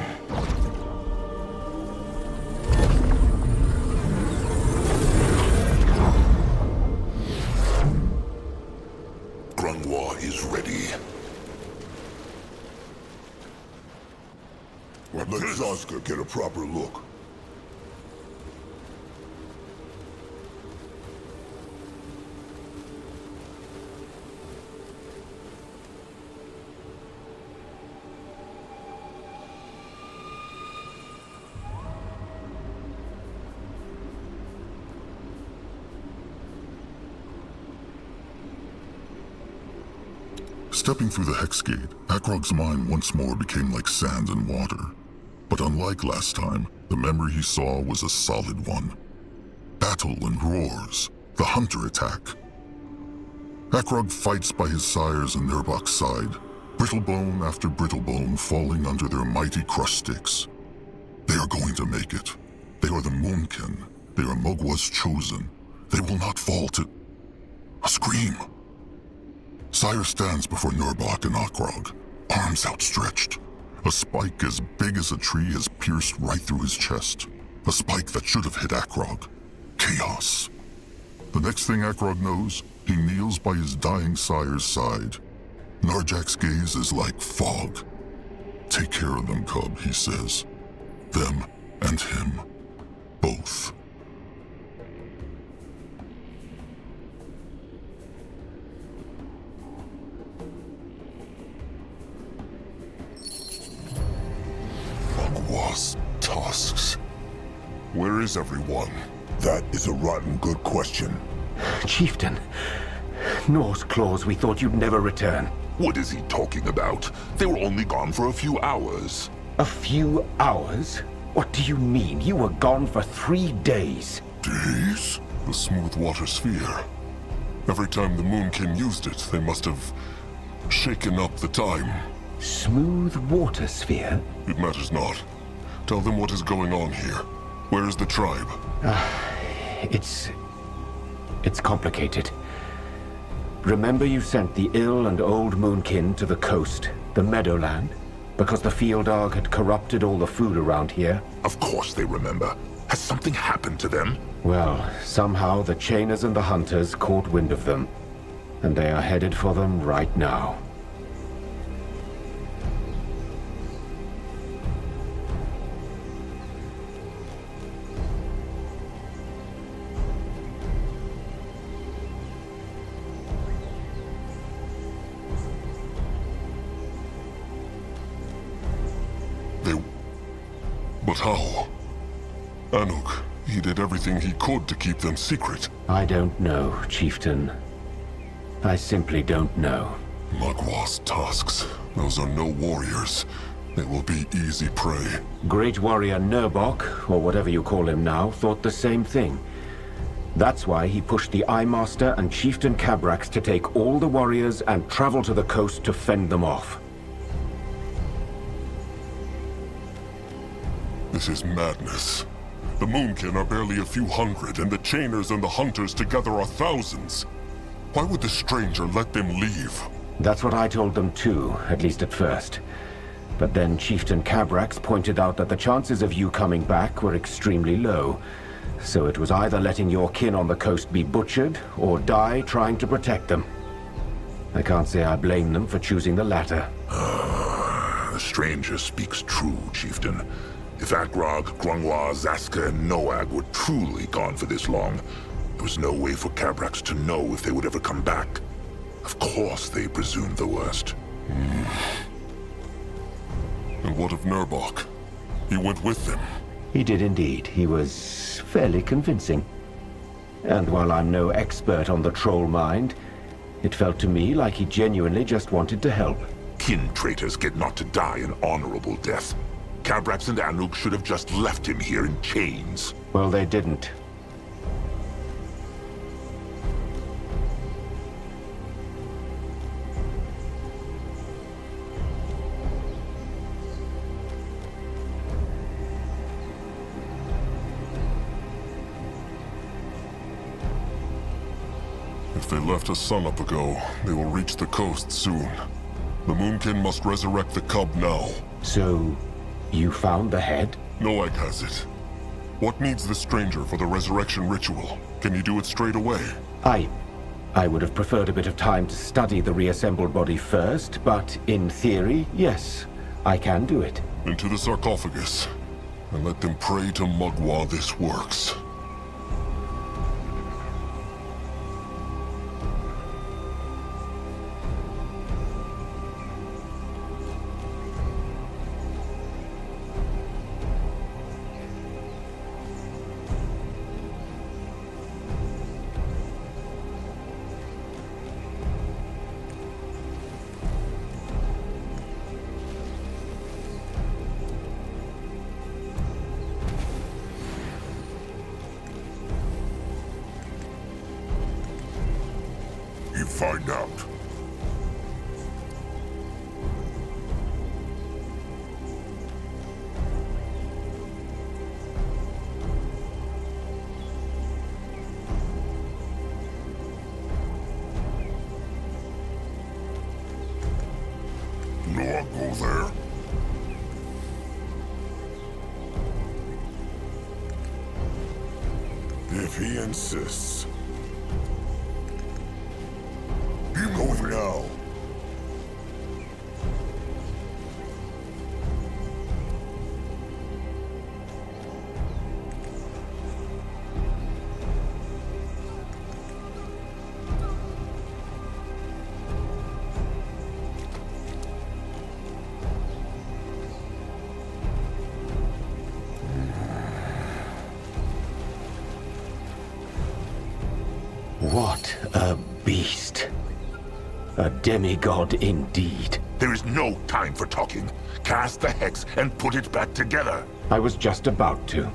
Grungwa is ready. Let Zaska get a proper look. Stepping through the hex gate, Akrog's mind once more became like sand and water. But unlike last time, the memory he saw was a solid one. Battle and roars, the hunter attack. Akrog fights by his sires and Nurbok's side, brittlebone after brittlebone falling under their mighty crush sticks. They are going to make it. They are the Moonkin. They are Mogwa's chosen. They will not fall to... A scream! Sire stands before Nurbok and Akrog, arms outstretched. A spike as big as a tree has pierced right through his chest. A spike that should have hit Akrog. Chaos. The next thing Akrog knows, he kneels by his dying sire's side. Narjak's gaze is like fog. Take care of them, cub, he says. Them and him. Both. Magwa's tusks. Where is everyone? That is a rotten good question. Chieftain, Norse claws, we thought you'd never return. What is he talking about? They were only gone for a few hours. A few hours? What do you mean? You were gone for 3 days. Days? The smooth water sphere. Every time the Moonkin used it, they must have shaken up the time. Smooth water sphere? It matters not. Tell them what is going on here. Where is the tribe? It's complicated. Remember you sent the ill and old Moonkin to the coast, the Meadowland? Because the field dog had corrupted all the food around here? Of course they remember. Has something happened to them? Well, somehow the Chainers and the Hunters caught wind of them. And they are headed for them right now. But how? Anuk, he did everything he could to keep them secret. I don't know, Chieftain. I simply don't know. Magwa's tusks. Those are no warriors. They will be easy prey. Great warrior Nurbok, or whatever you call him now, thought the same thing. That's why he pushed the Eye Master and Chieftain Cabrax to take all the warriors and travel to the coast to fend them off. This is madness. The Moonkin are barely a few hundred, and the Chainers and the Hunters together are thousands. Why would the stranger let them leave? That's what I told them too, at least at first. But then Chieftain Cabrax pointed out that the chances of you coming back were extremely low. So it was either letting your kin on the coast be butchered, or die trying to protect them. I can't say I blame them for choosing the latter. The stranger speaks true, Chieftain. If Akrog, Grungwa, Zaska, and Noag were truly gone for this long, there was no way for Cabrax to know if they would ever come back. Of course they presumed the worst. And what of Nurbok? He went with them. He did indeed. He was fairly convincing. And while I'm no expert on the troll mind, it felt to me like he genuinely just wanted to help. Kin traitors get not to die an honorable death. Cabrax and Anuk should have just left him here in chains. Well, they didn't. If they left us sunup ago, they will reach the coast soon. The Moonkin must resurrect the cub now. So, you found the head? Noag has it. What needs the stranger for the resurrection ritual? Can you do it straight away? I would have preferred a bit of time to study the reassembled body first, but in theory, yes, I can do it. Into the sarcophagus, and let them pray to Mugwa this works. Find out. No, I'll go there. If he insists. Going now. What a beast. A demigod indeed. There is no time for talking. Cast the hex and put it back together. I was just about to.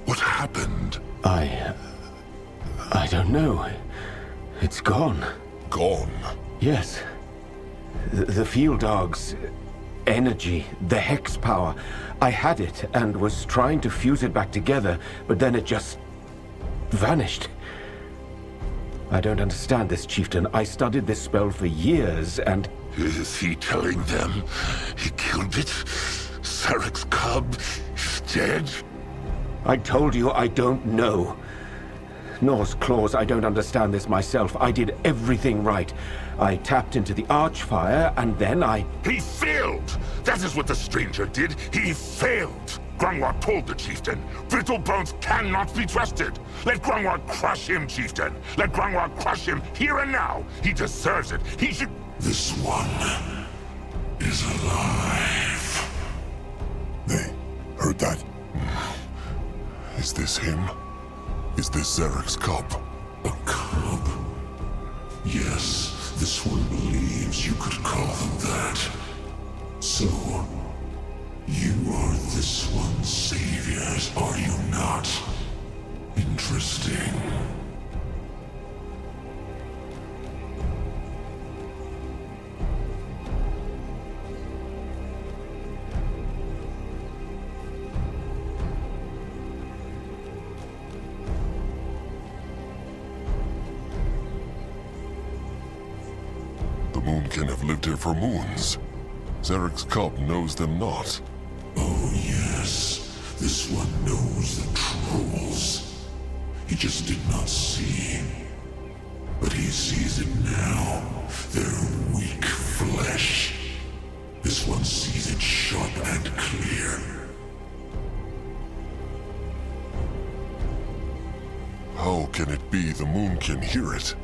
What happened? I don't know. It's gone. Gone? Yes. The field dog's energy, the hex power. I had it and was trying to fuse it back together, but then it just vanished. I don't understand this, Chieftain. I studied this spell for years and... Is he telling them he killed it? Sarek's cub is dead? I told you I don't know. Norse claws, I don't understand this myself. I did everything right. I tapped into the Archfire, and then I... He failed! That is what the stranger did. He failed! Grungwar told the chieftain, Brittle Bones cannot be trusted. Let Grungwar crush him, chieftain. Let Grungwar crush him here and now. He deserves it. He should... This one is alive. They heard that? Is this him? Is this Zarek's cub? A cub? Yes, this one believes you could call them that. So, you are this one's saviors, are you not? Interesting. The Moonkin have lived here for moons. Zarek's cub knows them not. Oh yes, this one knows the trolls. He just did not see. But he sees it now. Their weak flesh. This one sees it sharp and clear. How can it be the Moonkin hear it?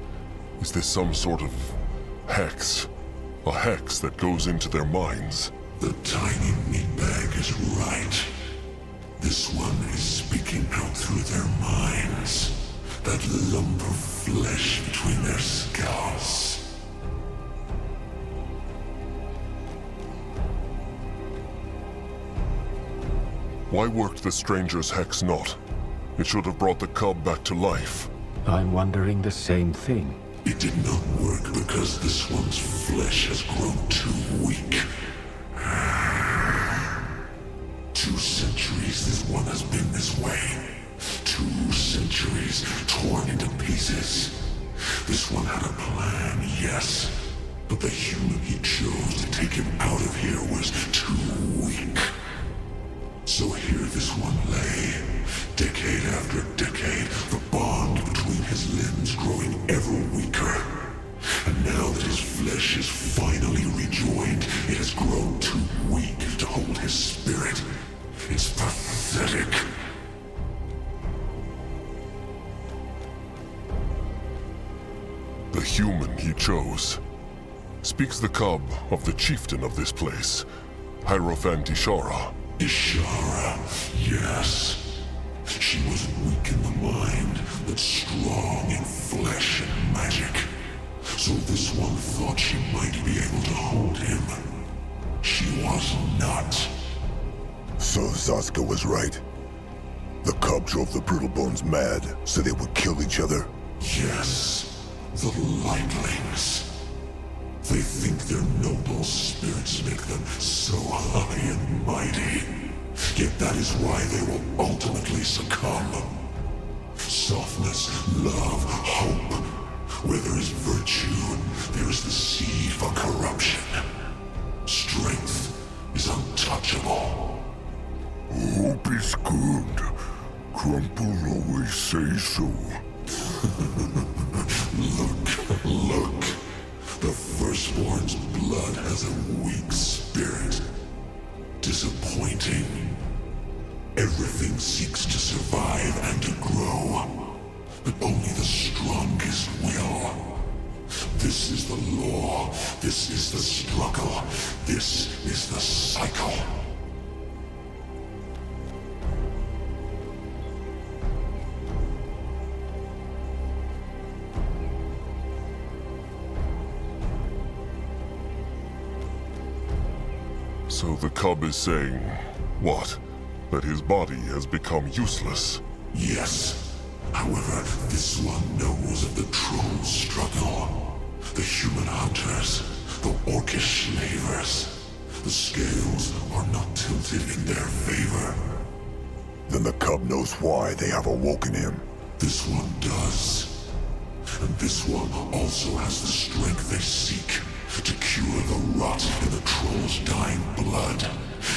Is this some sort of hex? A hex that goes into their minds? The tiny meatbag is right. This one is speaking out through their minds. That lump of flesh between their scalps. Why worked the stranger's hex not? It should have brought the cub back to life. I'm wondering the same thing. It did not work because this one's flesh has grown too weak. 2 centuries this one has been this way. 2 centuries torn into pieces. This one had a plan, yes. But the human he chose to take him out of here was too weak. So here this one lay, decade after decade, the bond between his limbs growing ever weaker. And now that his flesh is finally rejoined, it has grown too weak to hold his spirit. It's pathetic. The human he chose. Speaks the cub of the chieftain of this place, Hierophant Ishara. Ishara, yes. She was weak in the mind, but strong in flesh and magic. So this one thought she might be able to hold him. She was not. So Zaska was right. The cub drove the Brittlebones mad, so they would kill each other? Yes, the Lightlings. They think their noble spirits make them so high and mighty. Yet that is why they will ultimately succumb. Softness, love, hope. Where there is virtue, there is the seed for corruption. Strength is untouchable. Hope is good. Crumple always say so. Look. The Firstborn's blood has a weak spirit. Disappointing. Everything seeks to survive and to grow. But only the strongest will. This is the law. This is the struggle. This is the cycle. So the cub is saying, what? That his body has become useless? Yes. However, this one knows of the troll struggle. The human hunters, the orcish slavers. The scales are not tilted in their favor. Then the cub knows why they have awoken him. This one does. And this one also has the strength they seek. To cure the rot in the trolls' dying blood,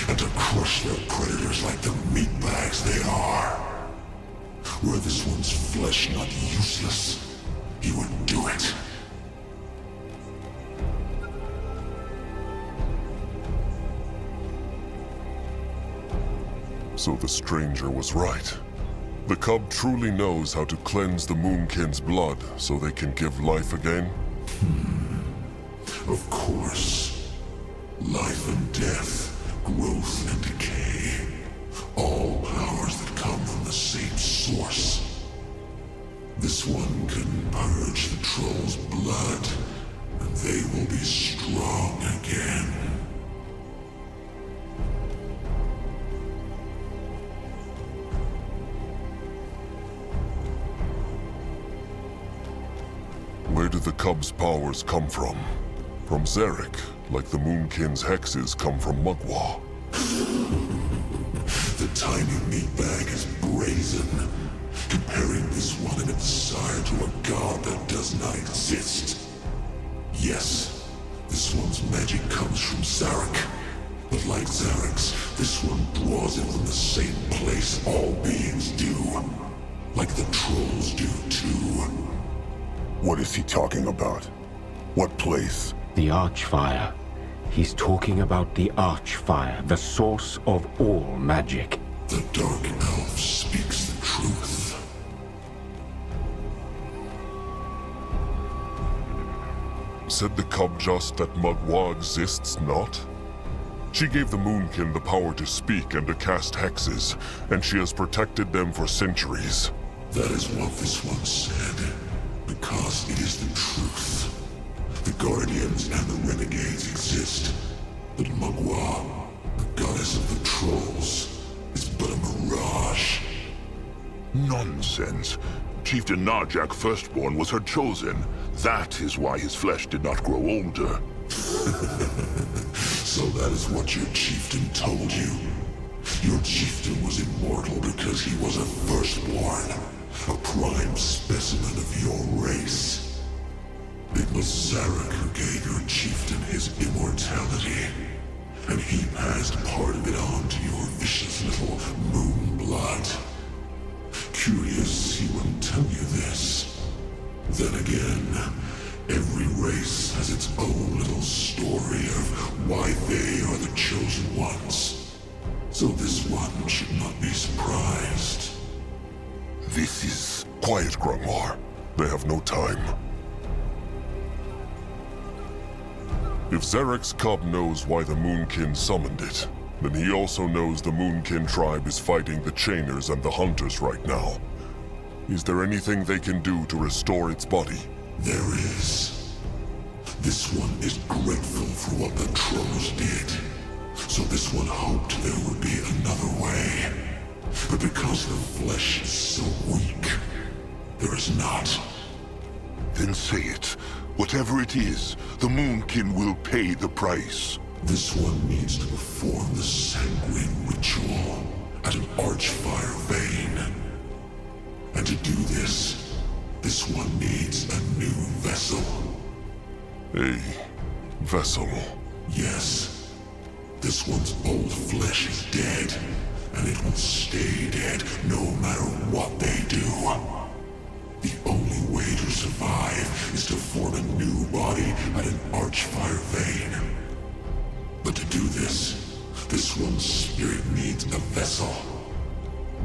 and to crush their predators like the meatbags they are. Were this one's flesh not useless, he would do it. So the stranger was right. The cub truly knows how to cleanse the Moonkin's blood so they can give life again? Of course. Life and death, growth and decay. All powers that come from the same source. This one can purge the troll's blood, and they will be strong again. Where did the cub's powers come from? From Zarek, like the Moonkin's hexes come from Mugwa. The tiny meatbag is brazen, comparing this one and its sire to a god that does not exist. Yes, this one's magic comes from Zarek, but like Zarek's, this one draws it from the same place all beings do, like the trolls do too. What is he talking about? What place? The Archfire. He's talking about the Archfire, the source of all magic. The Dark Elf speaks the truth. Said the cub just that Mugwa exists not? She gave the Moonkin the power to speak and to cast hexes, and she has protected them for centuries. That is what this one said, because it is the truth. The Guardians and the Renegades exist, but Mugwa, the goddess of the trolls, is but a mirage. Nonsense. Chieftain Narjak Firstborn was her chosen. That is why his flesh did not grow older. So that is what your chieftain told you. Your chieftain was immortal because he was a firstborn, a prime specimen of your race. It was Zarek who gave your chieftain his immortality, and he passed part of it on to your vicious little moon blood. Curious he wouldn't tell you this. Then again, every race has its own little story of why they are the chosen ones. So this one should not be surprised. This is... Quiet, Grungmar. They have no time. If Zarek's cub knows why the Moonkin summoned it, then he also knows the Moonkin tribe is fighting the Chainers and the Hunters right now. Is there anything they can do to restore its body? There is. This one is grateful for what the trolls did. So this one hoped there would be another way. But because the flesh is so weak, there is not. Then say it. Whatever it is, the Moonkin will pay the price. This one needs to perform the sanguine ritual at an Archfire vein. And to do this, this one needs a new vessel. A vessel. Yes. This one's old flesh is dead, and it will stay dead no matter what they do. The only way to survive is to form a new body at an Archfire vein. But to do this, this one's spirit needs a vessel.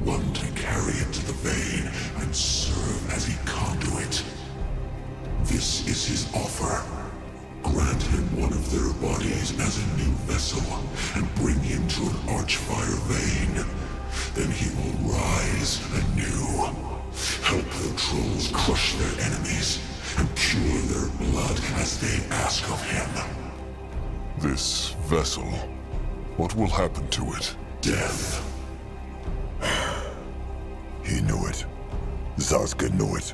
One to carry it to the vein and serve as a conduit. This is his offer. Grant him one of their bodies as a new vessel and bring him to an Archfire vein. Then he will rise anew. Help the trolls crush their enemies and cure their blood as they ask of him. This vessel, what will happen to it? Death. He knew it. Zaska knew it.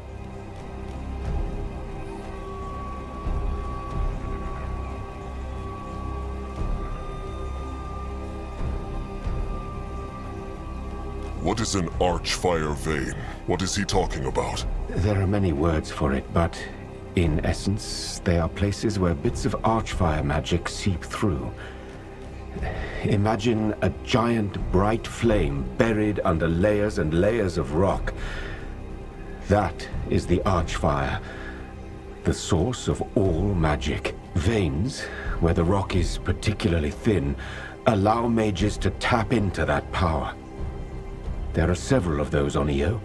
What is an Archfire vein? What is he talking about? There are many words for it, but in essence, they are places where bits of Archfire magic seep through. Imagine a giant bright flame buried under layers and layers of rock, That is the Archfire, the source of all magic. Veins, where the rock is particularly thin, allow mages to tap into that power. There are several of those on Io,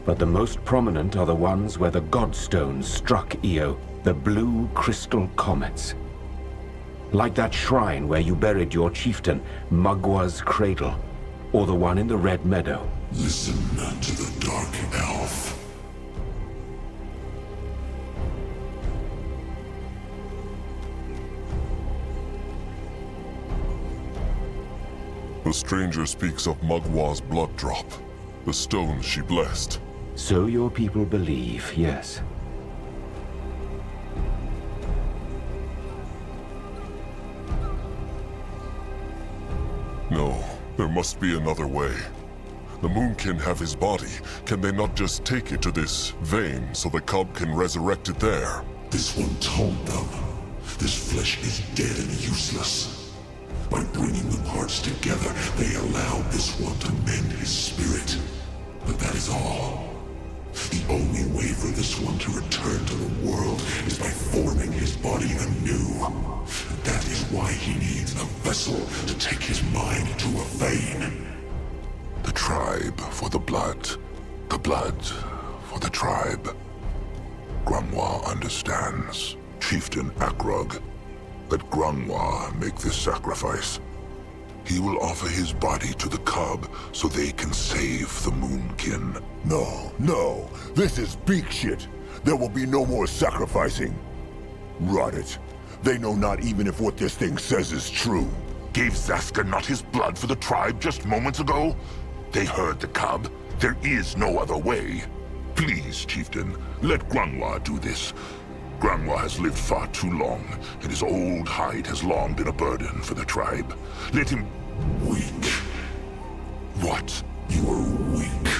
but the most prominent are the ones where the Godstones struck Io, the blue crystal comets. Like that shrine where you buried your chieftain, Magwa's cradle, or the one in the Red Meadow. Listen to the Dark Elf. The stranger speaks of Magwa's blood drop, the stone she blessed. So your people believe, yes. No, there must be another way. The Moonkin have his body. Can they not just take it to this vein so the cub can resurrect it there? This one told them this flesh is dead and useless. By bringing the parts together, they allowed this one to mend his spirit. But that is all. The only way for this one to return to the world is by forming his body anew. That is why he needs a vessel to take his mind to a vein. The tribe for the blood for the tribe. Grungwa understands. Chieftain Akrog, let Grungwa make this sacrifice. He will offer his body to the cub so they can save the Moonkin. No, this is beak shit. There will be no more sacrificing. Rot it. They know not even if what this thing says is true. Gave Zaska not his blood for the tribe just moments ago? They heard the cub. There is no other way. Please, Chieftain, let Grungwa do this. Grungwa has lived far too long, and his old hide has long been a burden for the tribe. Let him... Weak. What? You are weak.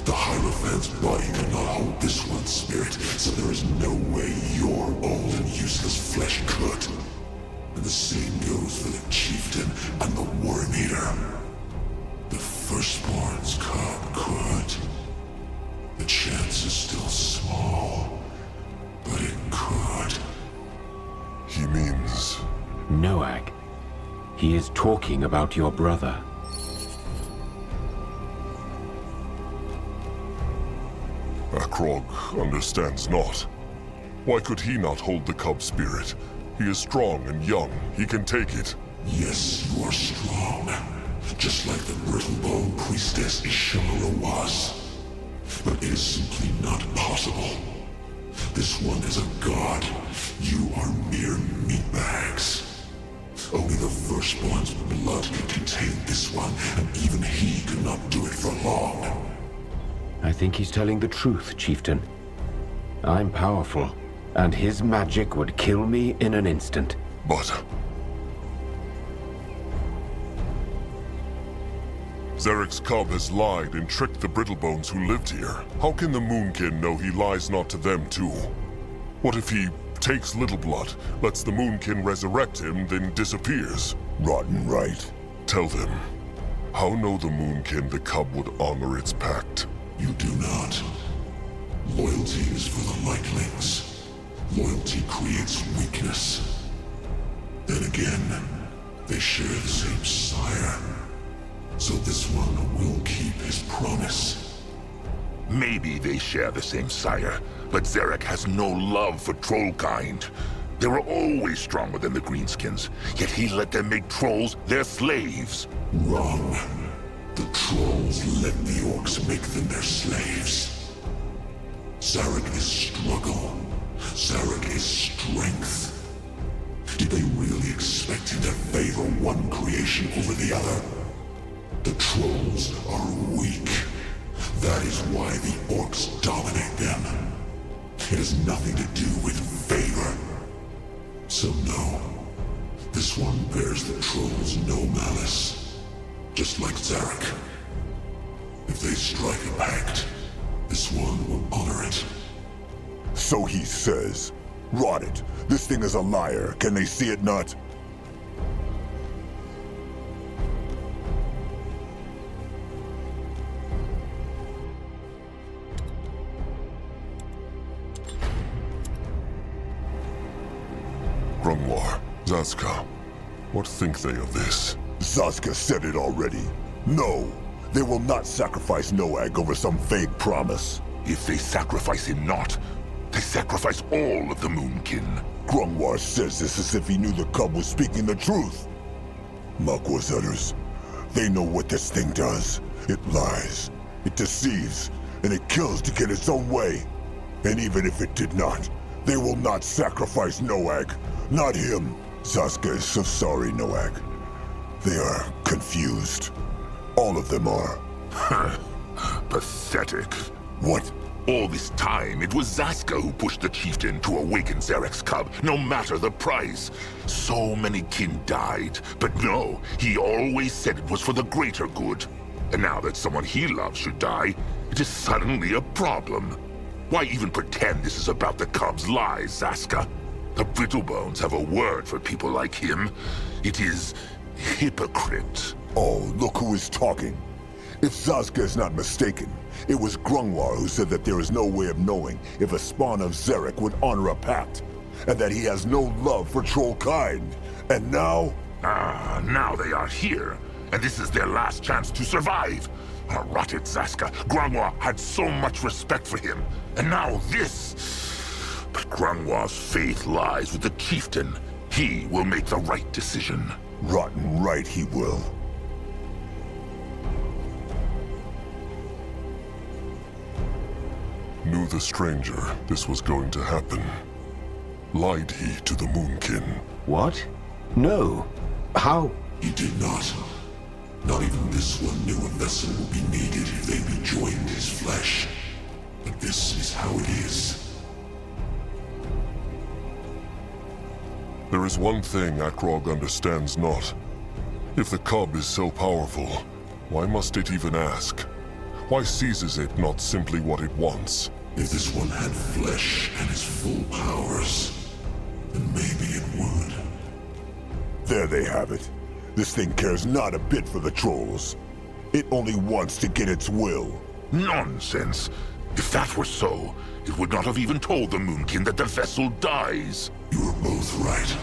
The Hierophant's body cannot hold this one's spirit, so there is no way your old and useless flesh could. And the same goes for the Chieftain and the Worm Eater. The Firstborn's cub could. The chance is still small, but it could. He means... Noag. He is talking about your brother. Akrog understands not. Why could he not hold the cub spirit? He is strong and young. He can take it. Yes, you are strong. Just like the brittle-bone priestess Ishimura was. But it is simply not possible. This one is a god. You are mere meatbags. Only the Firstborn's blood can contain this one, and even he could not do it for long. I think he's telling the truth, Chieftain. I'm powerful, and his magic would kill me in an instant. But... Zarek's cub has lied and tricked the Brittlebones who lived here. How can the Moonkin know he lies not to them too? What if he takes Little Blood, lets the Moonkin resurrect him, then disappears? Rotten right. Tell them. How know the Moonkin the cub would honor its pact? You do not. Loyalty is for the Lightlings. Loyalty creates weakness. Then again, they share the same sire. So this one will keep his promise. Maybe they share the same sire, but Zarek has no love for Trollkind. They were always stronger than the Greenskins, yet he let them make trolls their slaves. Wrong. The trolls let the orcs make them their slaves. Zarek is struggle. Zarek is strength. Did they really expect him to favor one creation over the other? The trolls are weak. That is why the orcs dominate them. It has nothing to do with favor. So no, this one bears the trolls no malice. Just like Zarek. If they strike a pact, this one will honor it. So he says. Rot it. This thing is a liar. Can they see it not? Grungwar, Zazka, what think they of this? Zaska said it already. No, they will not sacrifice Noag over some vague promise. If they sacrifice him not, they sacrifice all of the Moonkin. Grungwar says this as if he knew the cub was speaking the truth. Makwa's others, they know what this thing does. It lies, it deceives, and it kills to get its own way. And even if it did not, they will not sacrifice Noag. Not him. Zaska is so sorry, Noag. They are confused. All of them are. Pathetic. What? All this time, it was Zaska who pushed the chieftain to awaken Zarek's cub, no matter the price. So many kin died, but no, he always said it was for the greater good. And now that someone he loves should die, it is suddenly a problem. Why even pretend this is about the cub's lies, Zaska? The Brittlebones have a word for people like him. It is hypocrite. Oh, look who is talking. If Zaska is not mistaken, it was Grungwar who said that there is no way of knowing if a spawn of Zarek would honor a pact, and that he has no love for Trollkind. And now? Now they are here, and this is their last chance to survive. Rotted Zaska. Grungwar had so much respect for him, and now this. But Grungwar's faith lies with the chieftain. He will make the right decision. Rotten right he will. Knew the stranger this was going to happen. Lied he to the Moonkin? What? No. How? He did not. Not even this one knew a vessel will be needed if they rejoined his flesh. But this is how it is. There is one thing Akrog understands not. If the cub is so powerful, why must it even ask? Why seizes it not simply what it wants? If this one had flesh and his full powers, then maybe it would. There they have it. This thing cares not a bit for the trolls. It only wants to get its will. Nonsense. If that were so, it would not have even told the Moonkin that the vessel dies. You are both right.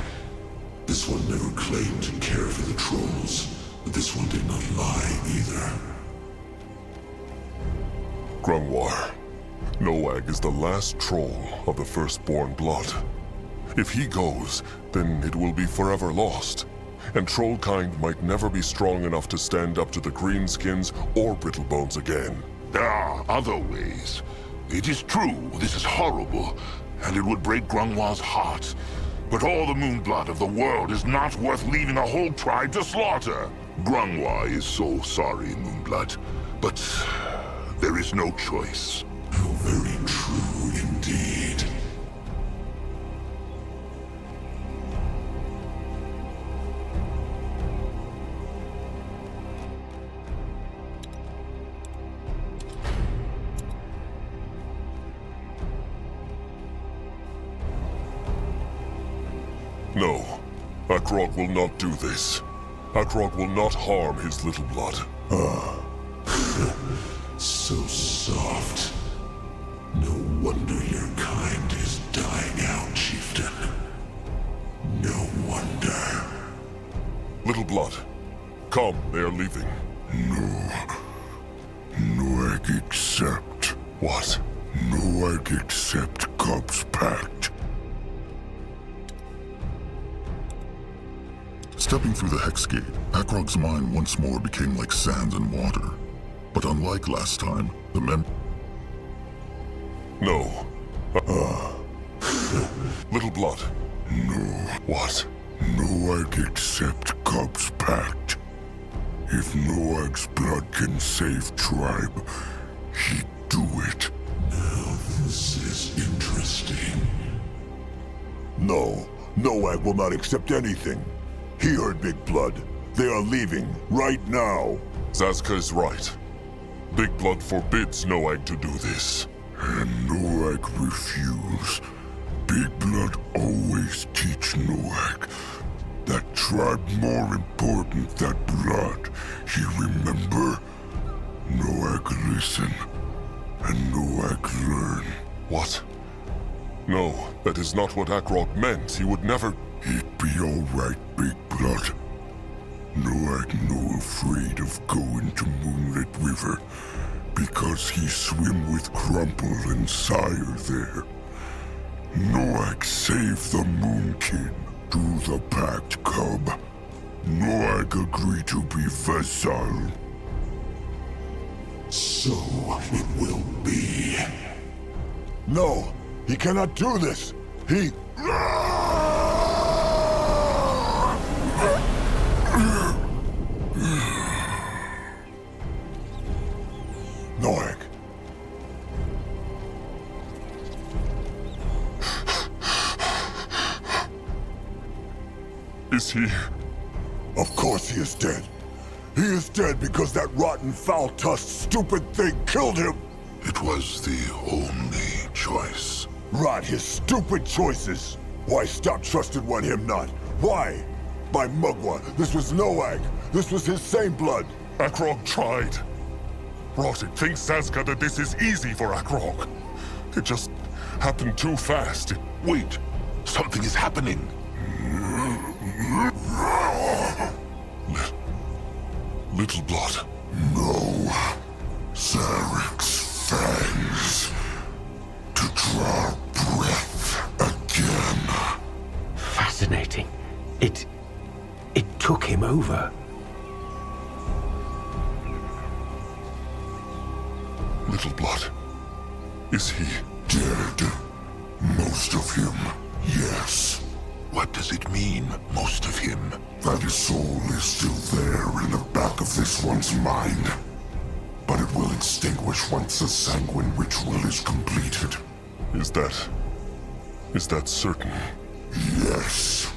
This one never claimed to care for the trolls, but this one did not lie either. Grungwar, Noag is the last troll of the firstborn blood. If he goes, then it will be forever lost. And Trollkind might never be strong enough to stand up to the Greenskins or Brittlebones again. There are other ways. It is true, this is horrible, and it would break Grungwar's heart. But all the moonblood of the world is not worth leaving a whole tribe to slaughter. Grungwar is so sorry, Moonblood, but there is no choice. How very true indeed. No, Akrog will not do this. Akrog will not harm his little blood. So soft. No wonder your kind is dying out, chieftain. No wonder. Little blood, come, they are leaving. No, I accept. What? No, I accept Cub's pact. Stepping through the hex gate, Akrog's mind once more became like sand and water. But unlike last time, the No. Little blood. No. What? Noag accept Cub's pact. If Noag's blood can save tribe, he'd do it. Now this is interesting. No, Noag will not accept anything. He heard Big Blood. They are leaving, right now. Zazka is right. Big Blood forbids Noag to do this. And Noag refuse. Big Blood always teach Noag that tribe more important than blood. He remember? Noag listen, and Noag learn. What? No, that is not what Akrog meant. He would never... It be alright, Big Blood. No, I'm no afraid of going to Moonlit River, because he swim with Crumple and Sire there. Noak save the Moonkin, do the pact, Cub. Noak agree to be vassal. So it will be. No, he cannot do this. He... Noak. Is he... Of course he is dead. He is dead because that rotten, foul-tusked, stupid thing killed him! It was the only choice. Rot his stupid choices! Why stop trusted one him not? Why? By Mugwa, this was Noak. This was his same blood. Akrog tried. Rotted thinks Sazka that this is easy for Akrog. It just happened too fast. Wait! Something is happening! Little Blood. No. Zarek's fangs. To draw breath again. Fascinating. It took him over. Little Blood. Is he... Dead. Most of him, yes. What does it mean, most of him? That his soul is still there in the back of this one's mind. But it will extinguish once the sanguine ritual is completed. Is that certain? Yes.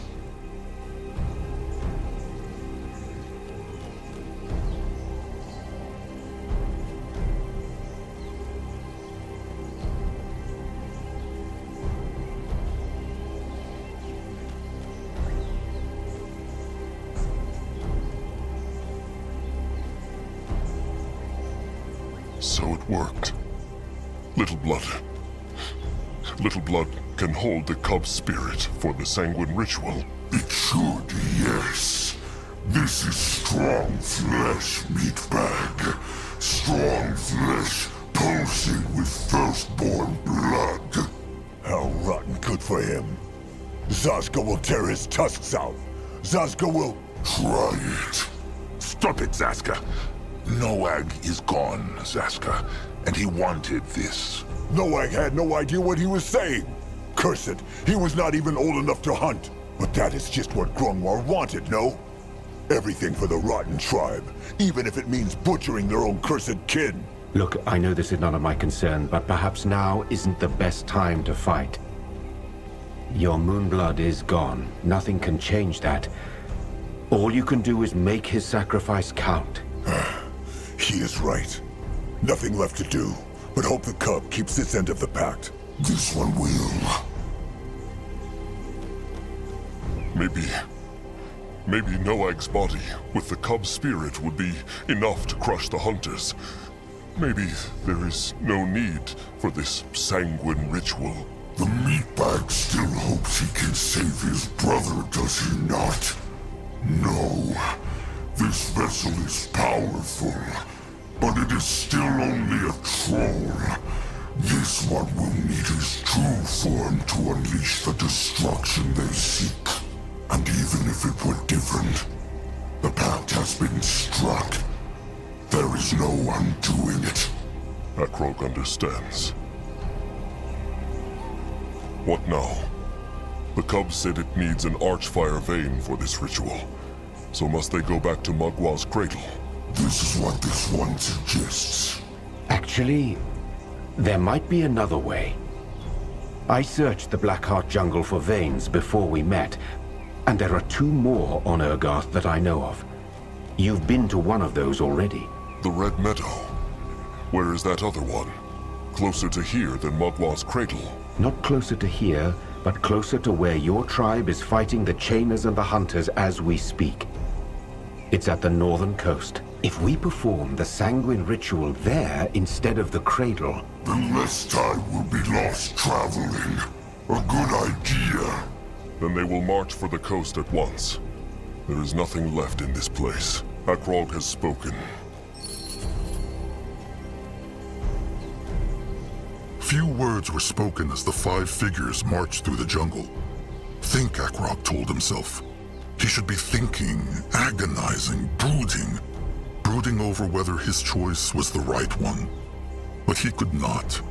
So it worked. Little Blood. Little Blood can hold the cub spirit for the sanguine ritual. It should, yes. This is strong flesh, meatbag. Strong flesh pulsing with firstborn blood. How rotten good for him. Zazka will tear his tusks out. Zazka will... Try it. Stop it, Zaska! Noag is gone, Zaska, and he wanted this. Noag had no idea what he was saying. Curse it, he was not even old enough to hunt. But that is just what Grungwar wanted, no? Everything for the rotten tribe, even if it means butchering their own cursed kin. Look, I know this is none of my concern, but perhaps now isn't the best time to fight. Your Moonblood is gone. Nothing can change that. All you can do is make his sacrifice count. He is right. Nothing left to do, but hope the cub keeps its end of the pact. This one will. Maybe Noag's body with the cub spirit would be enough to crush the hunters. Maybe there is no need for this sanguine ritual. The meatbag still hopes he can save his brother, does he not? No. This vessel is powerful, but it is still only a troll. This one will need his true form to unleash the destruction they seek. And even if it were different, the pact has been struck. There is no undoing it. Akrog understands. What now? The cub said it needs an archfire vein for this ritual. So must they go back to Mugwa's cradle? This is what this one suggests. Actually, there might be another way. I searched the Blackheart jungle for veins before we met, and there are 2 more on Urgarth that I know of. You've been to one of those already. The Red Meadow. Where is that other one? Closer to here than Mugwa's cradle. Not closer to here, but closer to where your tribe is fighting the Chainers and the Hunters as we speak. It's at the northern coast. If we perform the sanguine ritual there instead of the cradle... Then less time will be lost traveling. A good idea. Then they will march for the coast at once. There is nothing left in this place. Akrog has spoken. Few words were spoken as the 5 figures marched through the jungle. Think, Akrog told himself. He should be thinking, agonizing, brooding over whether his choice was the right one. But he could not.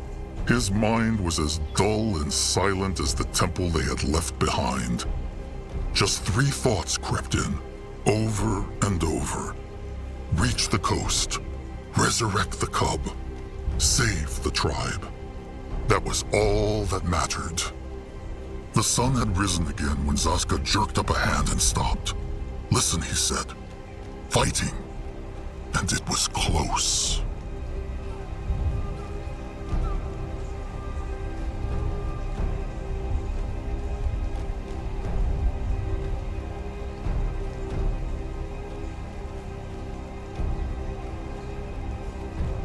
His mind was as dull and silent as the temple they had left behind. Just 3 thoughts crept in, over and over. Reach the coast, resurrect the cub, save the tribe. That was all that mattered. The sun had risen again when Zaska jerked up a hand and stopped. Listen, he said. Fighting. And it was close.